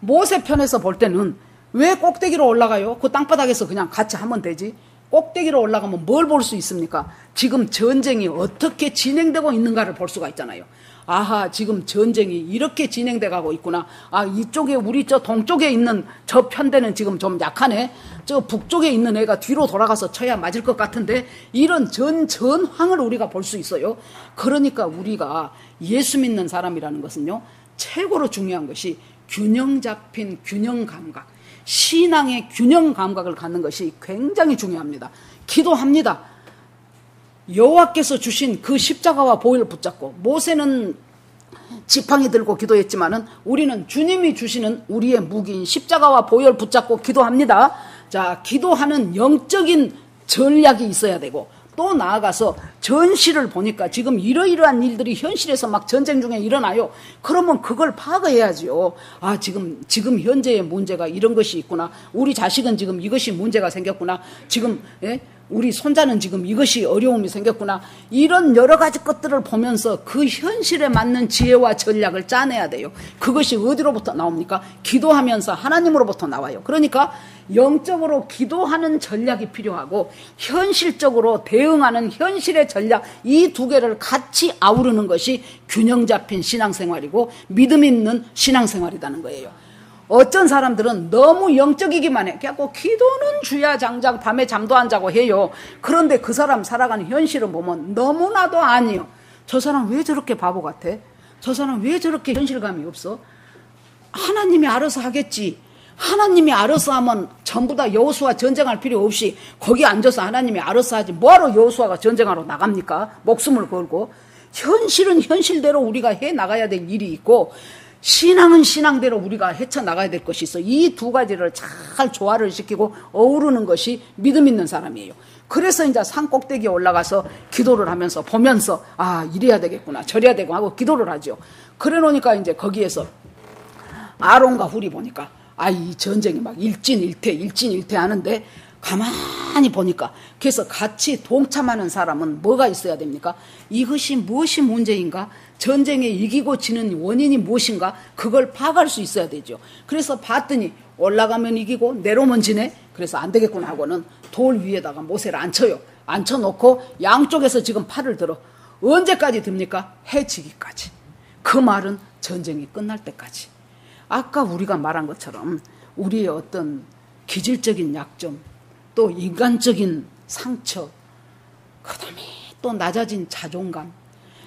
모세 편에서 볼 때는 왜 꼭대기로 올라가요? 그 땅바닥에서 그냥 같이 하면 되지. 꼭대기로 올라가면 뭘 볼 수 있습니까? 지금 전쟁이 어떻게 진행되고 있는가를 볼 수가 있잖아요. 지금 전쟁이 이렇게 진행돼 가고 있구나. 이쪽에 우리 저 동쪽에 있는 저 편대는 지금 좀 약하네. 저 북쪽에 있는 애가 뒤로 돌아가서 쳐야 맞을 것 같은데 이런 전황을 우리가 볼 수 있어요. 그러니까 우리가 예수 믿는 사람이라는 것은요. 최고로 중요한 것이 균형 잡힌 균형 감각. 신앙의 균형 감각을 갖는 것이 굉장히 중요합니다. 기도합니다. 여호와께서 주신 그 십자가와 보혈을 붙잡고 모세는 지팡이 들고 기도했지만은 우리는 주님이 주시는 우리의 무기인 십자가와 보혈 붙잡고 기도합니다. 자, 기도하는 영적인 전략이 있어야 되고 또 나아가서 전시를 보니까 지금 이러이러한 일들이 현실에서 막 전쟁 중에 일어나요. 그러면 그걸 파악해야지요. 지금 현재의 문제가 이런 것이 있구나. 우리 자식은 지금 이것이 문제가 생겼구나. 지금 우리 손자는 지금 이것이 어려움이 생겼구나. 이런 여러 가지 것들을 보면서 그 현실에 맞는 지혜와 전략을 짜내야 돼요. 그것이 어디로부터 나옵니까? 기도하면서 하나님으로부터 나와요. 그러니까 영적으로 기도하는 전략이 필요하고 현실적으로 대응하는 현실의 전략, 이 두 개를 같이 아우르는 것이 균형 잡힌 신앙생활이고 믿음 있는 신앙생활이라는 거예요. 어떤 사람들은 너무 영적이기만 해. 그래갖고 기도는 주야 장작 밤에 잠도 안 자고 해요. 그런데 그 사람 살아가는 현실을 보면 너무나도 아니요. 저 사람 왜 저렇게 바보 같아? 저 사람 왜 저렇게 현실감이 없어? 하나님이 알아서 하겠지. 하나님이 알아서 하면 전부 다 여호수아 전쟁할 필요 없이 거기 앉아서 하나님이 알아서 하지. 뭐하러 여호수아가 전쟁하러 나갑니까? 목숨을 걸고. 현실은 현실대로 우리가 해 나가야 될 일이 있고 신앙은 신앙대로 우리가 헤쳐나가야 될 것이 있어. 이 두 가지를 잘 조화를 시키고 어우르는 것이 믿음 있는 사람이에요. 그래서 이제 산 꼭대기에 올라가서 기도를 하면서 보면서 이래야 되겠구나 저래야 되고 하고 기도를 하죠. 그래 놓으니까 이제 거기에서 아론과 훌이 보니까 이 전쟁이 막 일진일퇴 하는데 가만히 보니까 그래서 같이 동참하는 사람은 뭐가 있어야 됩니까? 이것이 무엇이 문제인가? 전쟁에 이기고 지는 원인이 무엇인가? 그걸 파악할 수 있어야 되죠. 그래서 봤더니 올라가면 이기고 내려오면 지네. 그래서 안 되겠구나 하고는 돌 위에다가 모세를 앉혀요. 앉혀놓고 양쪽에서 지금 팔을 들어. 언제까지 듭니까? 해 지기까지. 그 말은 전쟁이 끝날 때까지. 아까 우리가 말한 것처럼 우리의 어떤 기질적인 약점, 또 인간적인 상처, 그 다음에 또 낮아진 자존감,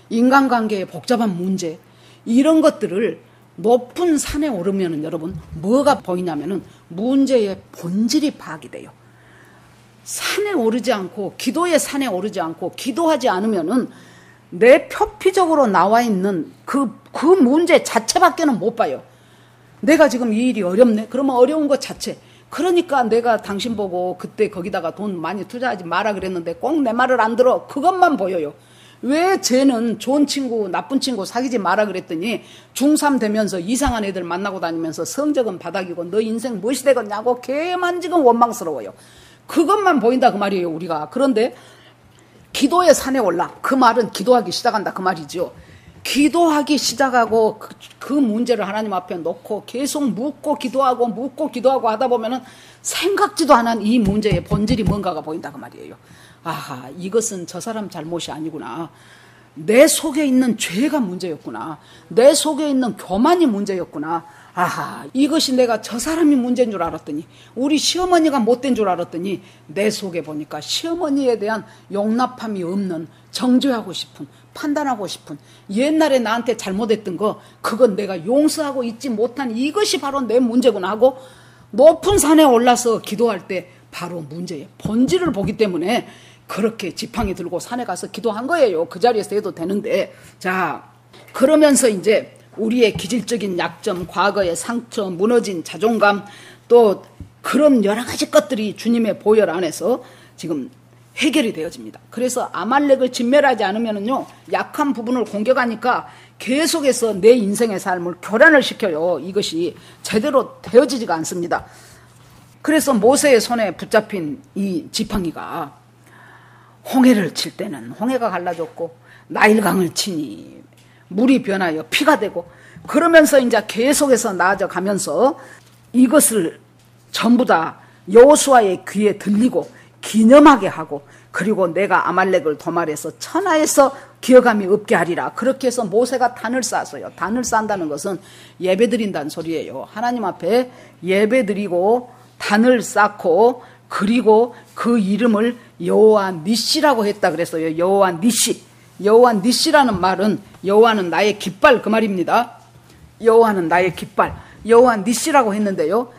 인간관계의 복잡한 문제, 이런 것들을 높은 산에 오르면은 여러분 뭐가 보이냐면은 문제의 본질이 파악이 돼요. 산에 오르지 않고, 기도의 산에 오르지 않고 기도하지 않으면은 내 표피적으로 나와 있는 그 문제 자체밖에는 못 봐요. 내가 지금 이 일이 어렵네. 그러면 어려운 것 자체. 그러니까 내가 당신 보고 그때 거기다가 돈 많이 투자하지 마라 그랬는데 꼭 내 말을 안 들어. 그것만 보여요. 왜 쟤는 좋은 친구, 나쁜 친구 사귀지 마라 그랬더니 중3 되면서 이상한 애들 만나고 다니면서 성적은 바닥이고 너 인생 무엇이 되겠냐고 걔만 지금 원망스러워요. 그것만 보인다 그 말이에요, 우리가. 그런데 기도의 산에 올라. 그 말은 기도하기 시작한다 그 말이죠. 기도하기 시작하고 그 문제를 하나님 앞에 놓고 계속 묻고 기도하고 하다 보면은 생각지도 않은 이 문제의 본질이 뭔가가 보인다 그 말이에요. 아하, 이것은 저 사람 잘못이 아니구나. 내 속에 있는 죄가 문제였구나. 내 속에 있는 교만이 문제였구나. 아하, 이것이 내가 저 사람이 문제인 줄 알았더니, 우리 시어머니가 못된 줄 알았더니 내 속에 보니까 시어머니에 대한 용납함이 없는, 정죄하고 싶은, 판단하고 싶은, 옛날에 나한테 잘못했던 거 그건 내가 용서하고 잊지 못한 이것이 바로 내 문제구나 하고 높은 산에 올라서 기도할 때 바로 문제의 본질을 보기 때문에 그렇게 지팡이 들고 산에 가서 기도한 거예요. 그 자리에서 해도 되는데. 자, 그러면서 이제 우리의 기질적인 약점, 과거의 상처, 무너진 자존감, 또 그런 여러 가지 것들이 주님의 보혈 안에서 지금 해결이 되어집니다. 그래서 아말렉을 진멸하지 않으면은요, 약한 부분을 공격하니까 계속해서 내 인생의 삶을 교란을 시켜요. 이것이 제대로 되어지지가 않습니다. 그래서 모세의 손에 붙잡힌 이 지팡이가 홍해를 칠 때는 홍해가 갈라졌고, 나일강을 치니 물이 변하여 피가 되고, 그러면서 이제 계속해서 나아져 가면서 이것을 전부 다 여호수아의 귀에 들리고 기념하게 하고, 그리고 내가 아말렉을 도말해서 천하에서 기어감이 없게 하리라. 그렇게 해서 모세가 단을 쌓았어요. 단을 쌓는다는 것은 예배드린다는 소리예요. 하나님 앞에 예배드리고 단을 쌓고, 그리고 그 이름을 여호와 니시라고 했다 그랬어요. 여호와 니시. 여호와 니시라는 말은 여호와는 나의 깃발 그 말입니다. 여호와는 나의 깃발. 여호와 니시라고 했는데요,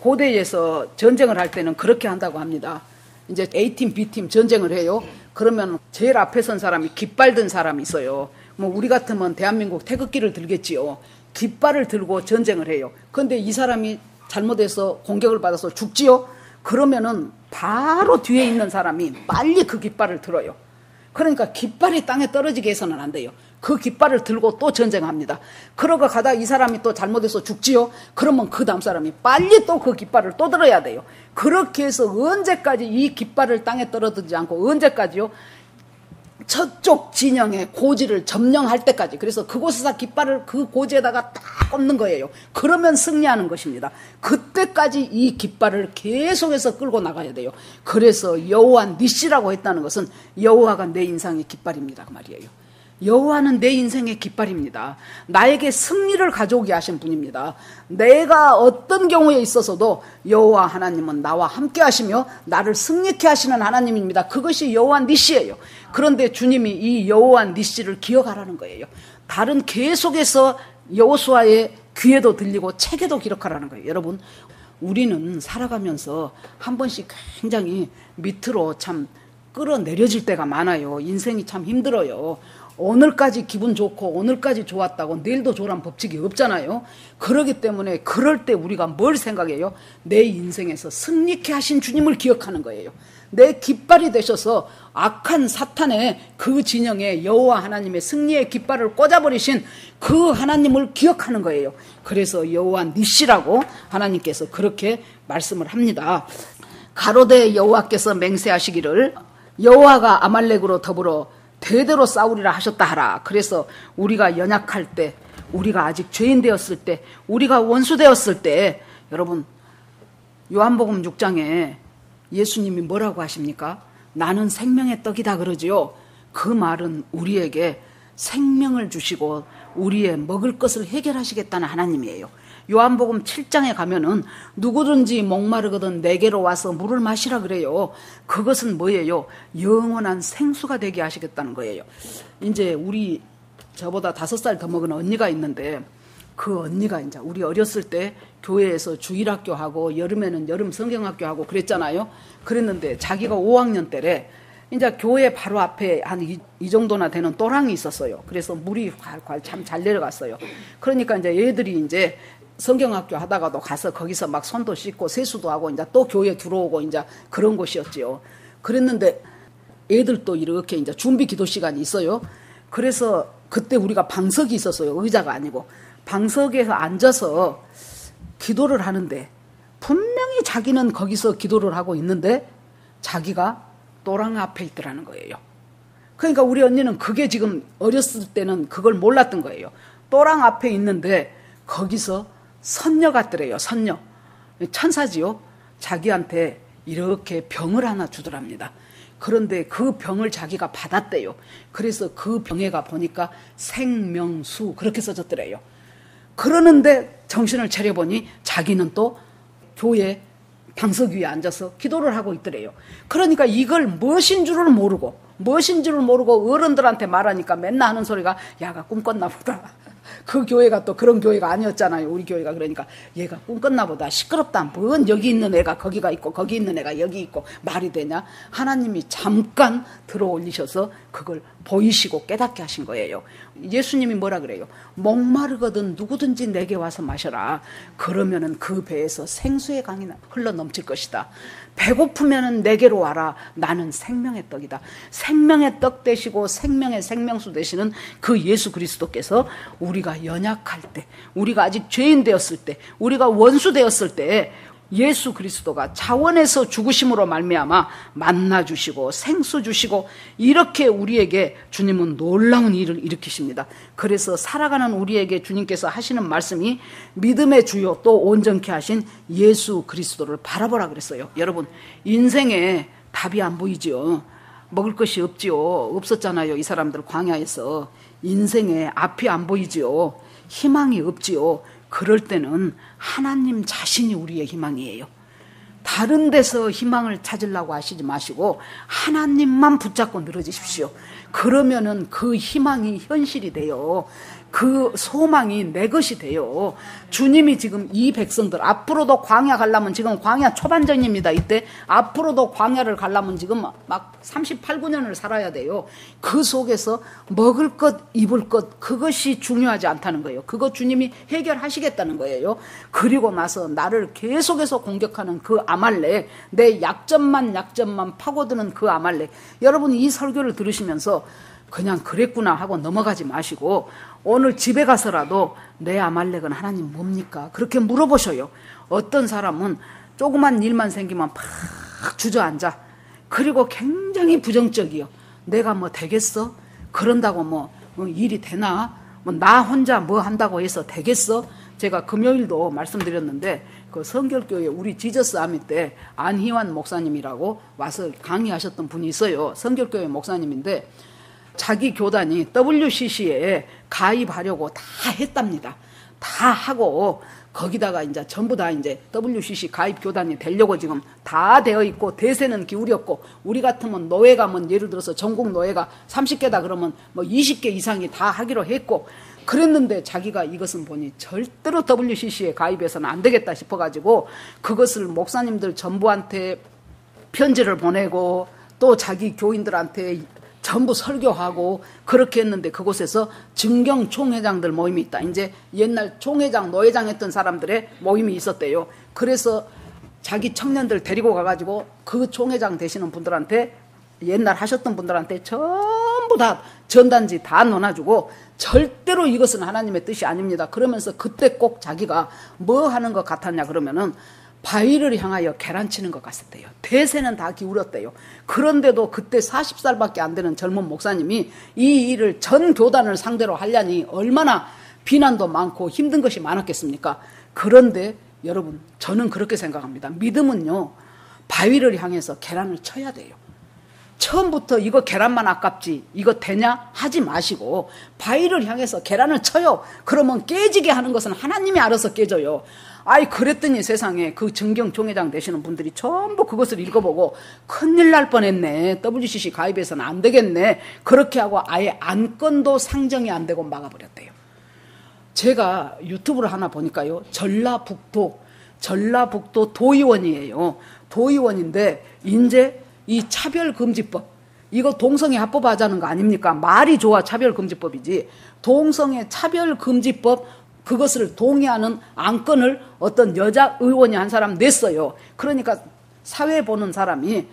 고대에서 전쟁을 할 때는 그렇게 한다고 합니다. 이제 A팀, B팀 전쟁을 해요. 그러면 제일 앞에 선 사람이 깃발 든 사람이 있어요. 뭐 우리 같으면 대한민국 태극기를 들겠지요. 깃발을 들고 전쟁을 해요. 그런데 이 사람이 잘못해서 공격을 받아서 죽지요. 그러면은 바로 뒤에 있는 사람이 빨리 그 깃발을 들어요. 그러니까 깃발이 땅에 떨어지게 해서는 안 돼요. 그 깃발을 들고 또 전쟁합니다. 그러고 가다 이 사람이 또 잘못해서 죽지요. 그러면 그 다음 사람이 빨리 또 그 깃발을 또 들어야 돼요. 그렇게 해서 언제까지 이 깃발을 땅에 떨어지지 않고, 언제까지요? 저쪽 진영의 고지를 점령할 때까지. 그래서 그곳에서 깃발을 그 고지에다가 딱 꽂는 거예요. 그러면 승리하는 것입니다. 그때까지 이 깃발을 계속해서 끌고 나가야 돼요. 그래서 여호와 니시라고 했다는 것은 여호와가 내 인생의 깃발입니다 그 말이에요. 여호와는 내 인생의 깃발입니다. 나에게 승리를 가져오게 하신 분입니다. 내가 어떤 경우에 있어서도 여호와 하나님은 나와 함께 하시며 나를 승리케 하시는 하나님입니다. 그것이 여호와 니시예요. 그런데 주님이 이 여호와 니시를 기억하라는 거예요. 다른 계속해서 여호수아의 귀에도 들리고 책에도 기록하라는 거예요. 여러분, 우리는 살아가면서 한 번씩 굉장히 밑으로 참 끌어내려질 때가 많아요. 인생이 참 힘들어요. 오늘까지 기분 좋고 오늘까지 좋았다고 내일도 좋으란 법칙이 없잖아요. 그렇기 때문에 그럴 때 우리가 뭘 생각해요? 내 인생에서 승리케 하신 주님을 기억하는 거예요. 내 깃발이 되셔서 악한 사탄의 그 진영에 여호와 하나님의 승리의 깃발을 꽂아버리신 그 하나님을 기억하는 거예요. 그래서 여호와 니시라고 하나님께서 그렇게 말씀을 합니다. 가로되 여호와께서 맹세하시기를 여호와가 아말렉으로 더불어 대대로 싸우리라 하셨다 하라. 그래서 우리가 연약할 때, 우리가 아직 죄인 되었을 때, 우리가 원수 되었을 때, 여러분 요한복음 6장에 예수님이 뭐라고 하십니까? 나는 생명의 떡이다 그러지요. 그 말은 우리에게 생명을 주시고 우리의 먹을 것을 해결하시겠다는 하나님이에요. 요한복음 7장에 가면은 누구든지 목마르거든 내게로 와서 물을 마시라 그래요. 그것은 뭐예요? 영원한 생수가 되게 하시겠다는 거예요. 이제 우리 저보다 5살 더 먹은 언니가 있는데 그 언니가 이제 우리 어렸을 때 교회에서 주일학교 하고 여름에는 여름 성경학교 하고 그랬잖아요. 그랬는데 자기가 5학년 때래 이제 교회 바로 앞에 한 이 정도나 되는 또랑이 있었어요. 그래서 물이 활활 참 잘 내려갔어요. 그러니까 이제 얘들이 이제 성경학교 하다가도 가서 거기서 막 손도 씻고 세수도 하고 이제 또 교회 들어오고 이제 그런 곳이었지요. 그랬는데 애들도 이렇게 이제 준비 기도 시간이 있어요. 그래서 그때 우리가 방석이 있었어요. 의자가 아니고. 방석에서 앉아서 기도를 하는데 분명히 자기는 거기서 기도를 하고 있는데 자기가 또랑 앞에 있더라는 거예요. 그러니까 우리 언니는 그게 지금 어렸을 때는 그걸 몰랐던 거예요. 또랑 앞에 있는데 거기서 선녀 같더래요. 선녀. 천사지요. 자기한테 이렇게 병을 하나 주더랍니다. 그런데 그 병을 자기가 받았대요. 그래서 그 병에가 보니까 생명수 그렇게 써졌더래요. 그러는데 정신을 차려보니 자기는 또 교회 방석 위에 앉아서 기도를 하고 있더래요. 그러니까 이걸 무엇인 줄을 모르고 어른들한테 말하니까 맨날 하는 소리가 야가 꿈꿨나 보다. 그 교회가 또 그런 교회가 아니었잖아요. 우리 교회가. 그러니까 얘가 꿈꿨나 보다. 시끄럽다. 뭔 여기 있는 애가 거기가 있고 거기 있는 애가 여기 있고 말이 되냐. 하나님이 잠깐 들어올리셔서 그걸 보이시고 깨닫게 하신 거예요. 예수님이 뭐라 그래요? 목마르거든 누구든지 내게 와서 마셔라. 그러면은 그 배에서 생수의 강이 흘러 넘칠 것이다. 배고프면은 내게로 와라. 나는 생명의 떡이다. 생명의 떡 되시고 생명의 생명수 되시는 그 예수 그리스도께서 우리가 연약할 때, 우리가 아직 죄인 되었을 때, 우리가 원수 되었을 때 예수 그리스도가 자원에서 죽으심으로 말미암아 만나 주시고 생수 주시고 이렇게 우리에게 주님은 놀라운 일을 일으키십니다. 그래서 살아가는 우리에게 주님께서 하시는 말씀이 믿음의 주요 또 온전케 하신 예수 그리스도를 바라보라 그랬어요. 여러분 인생에 답이 안 보이지요. 먹을 것이 없지요. 없었잖아요. 이 사람들 광야에서. 인생에 앞이 안 보이지요. 희망이 없지요. 그럴 때는 하나님 자신이 우리의 희망이에요. 다른 데서 희망을 찾으려고 하시지 마시고 하나님만 붙잡고 늘어지십시오. 그러면은 그 희망이 현실이 돼요. 그 소망이 내 것이 돼요. 주님이 지금 이 백성들 앞으로도 광야 가려면 지금 광야 초반전입니다. 이때 앞으로도 광야를 가려면 지금 막 38~9년을 살아야 돼요. 그 속에서 먹을 것 입을 것 그것이 중요하지 않다는 거예요. 그거 주님이 해결하시겠다는 거예요. 그리고 나서 나를 계속해서 공격하는 그 아말렉, 내 약점만 파고드는 그 아말렉. 여러분 이 설교를 들으시면서 그냥 그랬구나 하고 넘어가지 마시고 오늘 집에 가서라도 내 아말렉은 하나님 뭡니까? 그렇게 물어보셔요. 어떤 사람은 조그만 일만 생기면 팍 주저앉아. 그리고 굉장히 부정적이요. 내가 뭐 되겠어? 그런다고 뭐 일이 되나? 뭐 나 혼자 뭐 한다고 해서 되겠어? 제가 금요일도 말씀드렸는데 그 성결교회 우리 지저스 아미 때 안희환 목사님이라고 와서 강의하셨던 분이 있어요. 성결교회 목사님인데 자기 교단이 WCC에 가입하려고 다 했답니다. 다 하고 거기다가 이제 전부 다 이제 WCC 가입 교단이 되려고 지금 다 되어 있고 대세는 기울였고 우리 같으면 노회 가면 예를 들어서 전국 노회가 30개다 그러면 뭐 20개 이상이 다 하기로 했고 그랬는데 자기가 이것은 보니 절대로 WCC에 가입해서는 안 되겠다 싶어가지고 그것을 목사님들 전부한테 편지를 보내고 또 자기 교인들한테 전부 설교하고 그렇게 했는데 그곳에서 증경 총회장들 모임이 있다. 이제 옛날 총회장, 노회장 했던 사람들의 모임이 있었대요. 그래서 자기 청년들 데리고 가가지고 그 총회장 되시는 분들한테 옛날 하셨던 분들한테 전부 다 전단지 다 넣어주고 절대로 이것은 하나님의 뜻이 아닙니다. 그러면서 그때 꼭 자기가 뭐 하는 것 같았냐 그러면은 바위를 향하여 계란치는 것 같았대요. 대세는 다 기울었대요. 그런데도 그때 40살밖에 안 되는 젊은 목사님이 이 일을 전 교단을 상대로 하려니 얼마나 비난도 많고 힘든 것이 많았겠습니까? 그런데 여러분, 저는 그렇게 생각합니다. 믿음은요, 바위를 향해서 계란을 쳐야 돼요. 처음부터 이거 계란만 아깝지 이거 되냐 하지 마시고 바위를 향해서 계란을 쳐요. 그러면 깨지게 하는 것은 하나님이 알아서 깨져요. 아이, 그랬더니 세상에 그 정경 총회장 되시는 분들이 전부 그것을 읽어보고 큰일 날 뻔했네, WCC 가입해서는 안 되겠네, 그렇게 하고 아예 안건도 상정이 안 되고 막아버렸대요. 제가 유튜브를 하나 보니까요, 전라북도 도의원이에요. 도의원인데 이제 이 차별금지법, 이거 동성애 합법화하자는 거 아닙니까? 말이 좋아 차별금지법이지. 동성애 차별금지법, 그것을 동의하는 안건을 어떤 여자 의원이 한 사람 냈어요. 그러니까 사회 보는 사람이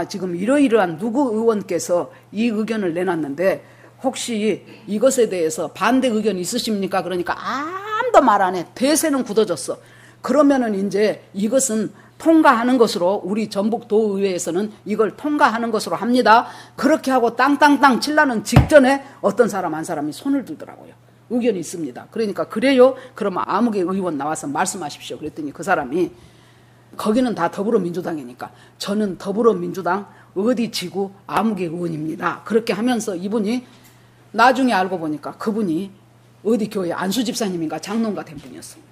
지금 이러이러한 누구 의원께서 이 의견을 내놨는데 혹시 이것에 대해서 반대 의견 있으십니까? 그러니까 아무도 말 안 해. 대세는 굳어졌어. 그러면은 이제 이것은 통과하는 것으로, 우리 전북도의회에서는 이걸 통과하는 것으로 합니다. 그렇게 하고 땅땅땅 칠라는 직전에 어떤 사람 한 사람이 손을 들더라고요. 의견이 있습니다. 그러니까 그래요? 그러면 아무개 의원 나와서 말씀하십시오. 그랬더니 그 사람이, 거기는 다 더불어민주당이니까 저는 더불어민주당 어디 지구 아무개 의원입니다. 그렇게 하면서 이분이 나중에 알고 보니까 그분이 어디 교회 안수집사님인가 장로가 된 분이었어요.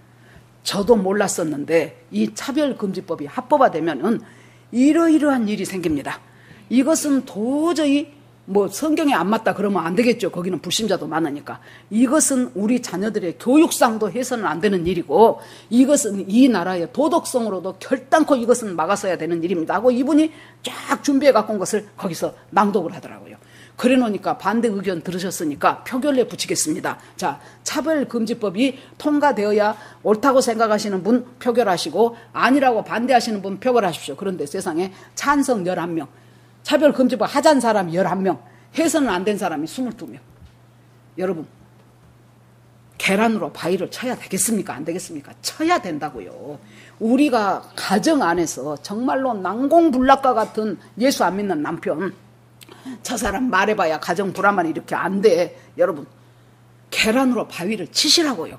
저도 몰랐었는데 이 차별금지법이 합법화되면은 이러이러한 일이 생깁니다. 이것은 도저히 성경에 안 맞다 그러면 안 되겠죠. 거기는 불신자도 많으니까. 이것은 우리 자녀들의 교육상도 해서는 안 되는 일이고, 이것은 이 나라의 도덕성으로도 결단코 이것은 막아서야 되는 일입니다 하고 이분이 쫙 준비해 갖고 온 것을 거기서 낭독을 하더라고요. 그래 놓으니까 반대 의견 들으셨으니까 표결에 붙이겠습니다. 자, 차별금지법이 통과되어야 옳다고 생각하시는 분 표결하시고, 아니라고 반대하시는 분 표결하십시오. 그런데 세상에 찬성 11명, 차별금지법 하자는 사람이 11명, 해서는 안 된 사람이 22명. 여러분, 계란으로 바위를 쳐야 되겠습니까? 안 되겠습니까? 쳐야 된다고요. 우리가 가정 안에서 정말로 난공불락과 같은 예수 안 믿는 남편, 저 사람 말해봐야 가정 불화만 이렇게 안 돼. 여러분, 계란으로 바위를 치시라고요.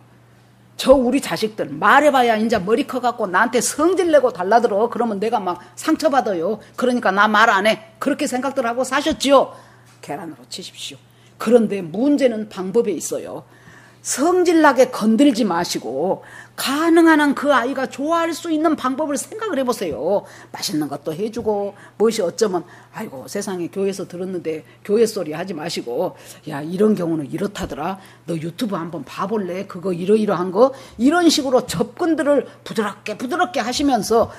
저 우리 자식들 말해봐야 이제 머리 커갖고 나한테 성질내고 달라들어. 그러면 내가 막 상처받아요. 그러니까 나 말 안 해. 그렇게 생각들 하고 사셨지요? 계란으로 치십시오. 그런데 문제는 방법에 있어요. 성질나게 건들지 마시고 가능한 한 그 아이가 좋아할 수 있는 방법을 생각을 해보세요. 맛있는 것도 해주고, 무엇이 어쩌면 아이고 세상에 교회에서 들었는데 교회 소리 하지 마시고, 야 이런 경우는 이렇다더라, 너 유튜브 한번 봐볼래, 그거 이러이러한 거, 이런 식으로 접근들을 부드럽게 하시면서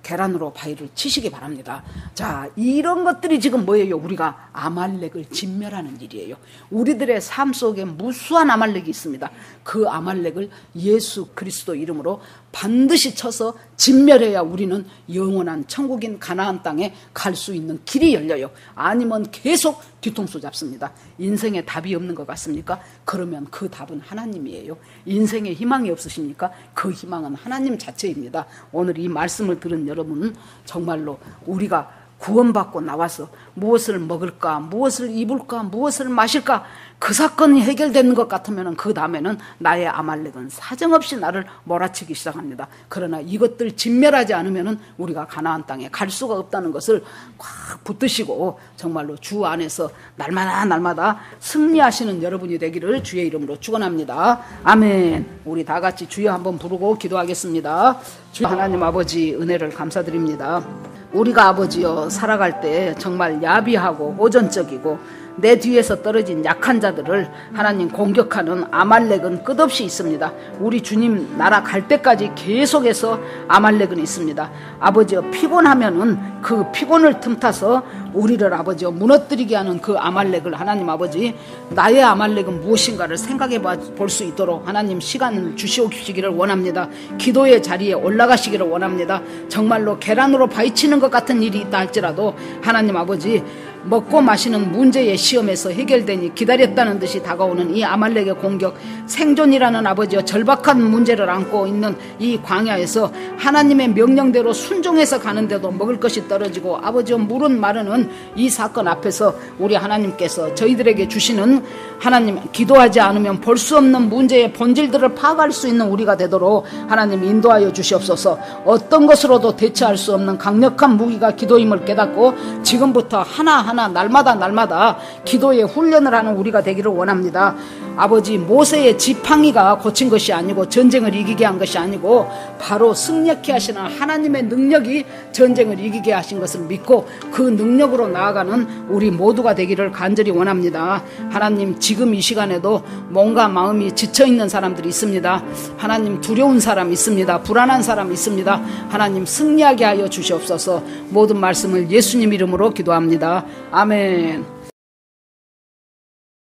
계란으로 바위를 치시기 바랍니다. 자, 이런 것들이 지금 뭐예요? 우리가 아말렉을 진멸하는 일이에요. 우리들의 삶 속에 무수한 아말렉이 있습니다. 그 아말렉을 예수 그리스도 이름으로 반드시 쳐서 진멸해야 우리는 영원한 천국인 가나안 땅에 갈 수 있는 길이 열려요. 아니면 계속 뒤통수 잡습니다. 인생에 답이 없는 것 같습니까? 그러면 그 답은 하나님이에요. 인생에 희망이 없으십니까? 그 희망은 하나님 자체입니다. 오늘 이 말씀을 들은 여러분은 정말로 우리가 구원받고 나와서 무엇을 먹을까, 무엇을 입을까, 무엇을 마실까, 그 사건이 해결되는 것 같으면 그 다음에는 나의 아말렉은 사정없이 나를 몰아치기 시작합니다. 그러나 이것들 진멸하지 않으면 우리가 가나안 땅에 갈 수가 없다는 것을 꽉 붙드시고 정말로 주 안에서 날마다 승리하시는 여러분이 되기를 주의 이름으로 축원합니다. 아멘. 우리 다 같이 주여 한번 부르고 기도하겠습니다. 주 하나님 아버지, 은혜를 감사드립니다. 우리가 아버지여 살아갈 때 정말 야비하고 오전적이고 내 뒤에서 떨어진 약한 자들을 하나님 공격하는 아말렉은 끝없이 있습니다. 우리 주님 나라 갈 때까지 계속해서 아말렉은 있습니다. 아버지여, 피곤하면은 그 피곤을 틈타서 우리를 아버지여 무너뜨리게 하는 그 아말렉을 하나님 아버지, 나의 아말렉은 무엇인가를 생각해 볼 수 있도록 하나님 시간을 주시옵시기를 원합니다. 기도의 자리에 올라가시기를 원합니다. 정말로 계란으로 바위치는 것 같은 일이 있다 할지라도 하나님 아버지, 먹고 마시는 문제의 시험에서 해결되니 기다렸다는 듯이 다가오는 이 아말렉의 공격, 생존이라는 아버지와 절박한 문제를 안고 있는 이 광야에서 하나님의 명령대로 순종해서 가는데도 먹을 것이 떨어지고 아버지와 물은 마르는 이 사건 앞에서 우리 하나님께서 저희들에게 주시는 하나님, 기도하지 않으면 볼 수 없는 문제의 본질들을 파악할 수 있는 우리가 되도록 하나님 인도하여 주시옵소서. 어떤 것으로도 대처할 수 없는 강력한 무기가 기도임을 깨닫고 지금부터 하나하나 날마다 기도의 훈련을 하는 우리가 되기를 원합니다. 아버지, 모세의 지팡이가 고친 것이 아니고 전쟁을 이기게 한 것이 아니고 바로 승리케 하시는 하나님의 능력이 전쟁을 이기게 하신 것을 믿고 그 능력으로 나아가는 우리 모두가 되기를 간절히 원합니다. 하나님, 지금 이 시간에도 몸과 마음이 지쳐있는 사람들이 있습니다. 하나님, 두려운 사람 있습니다. 불안한 사람 있습니다. 하나님, 승리하게 하여 주시옵소서. 모든 말씀을 예수님 이름으로 기도합니다. 아멘.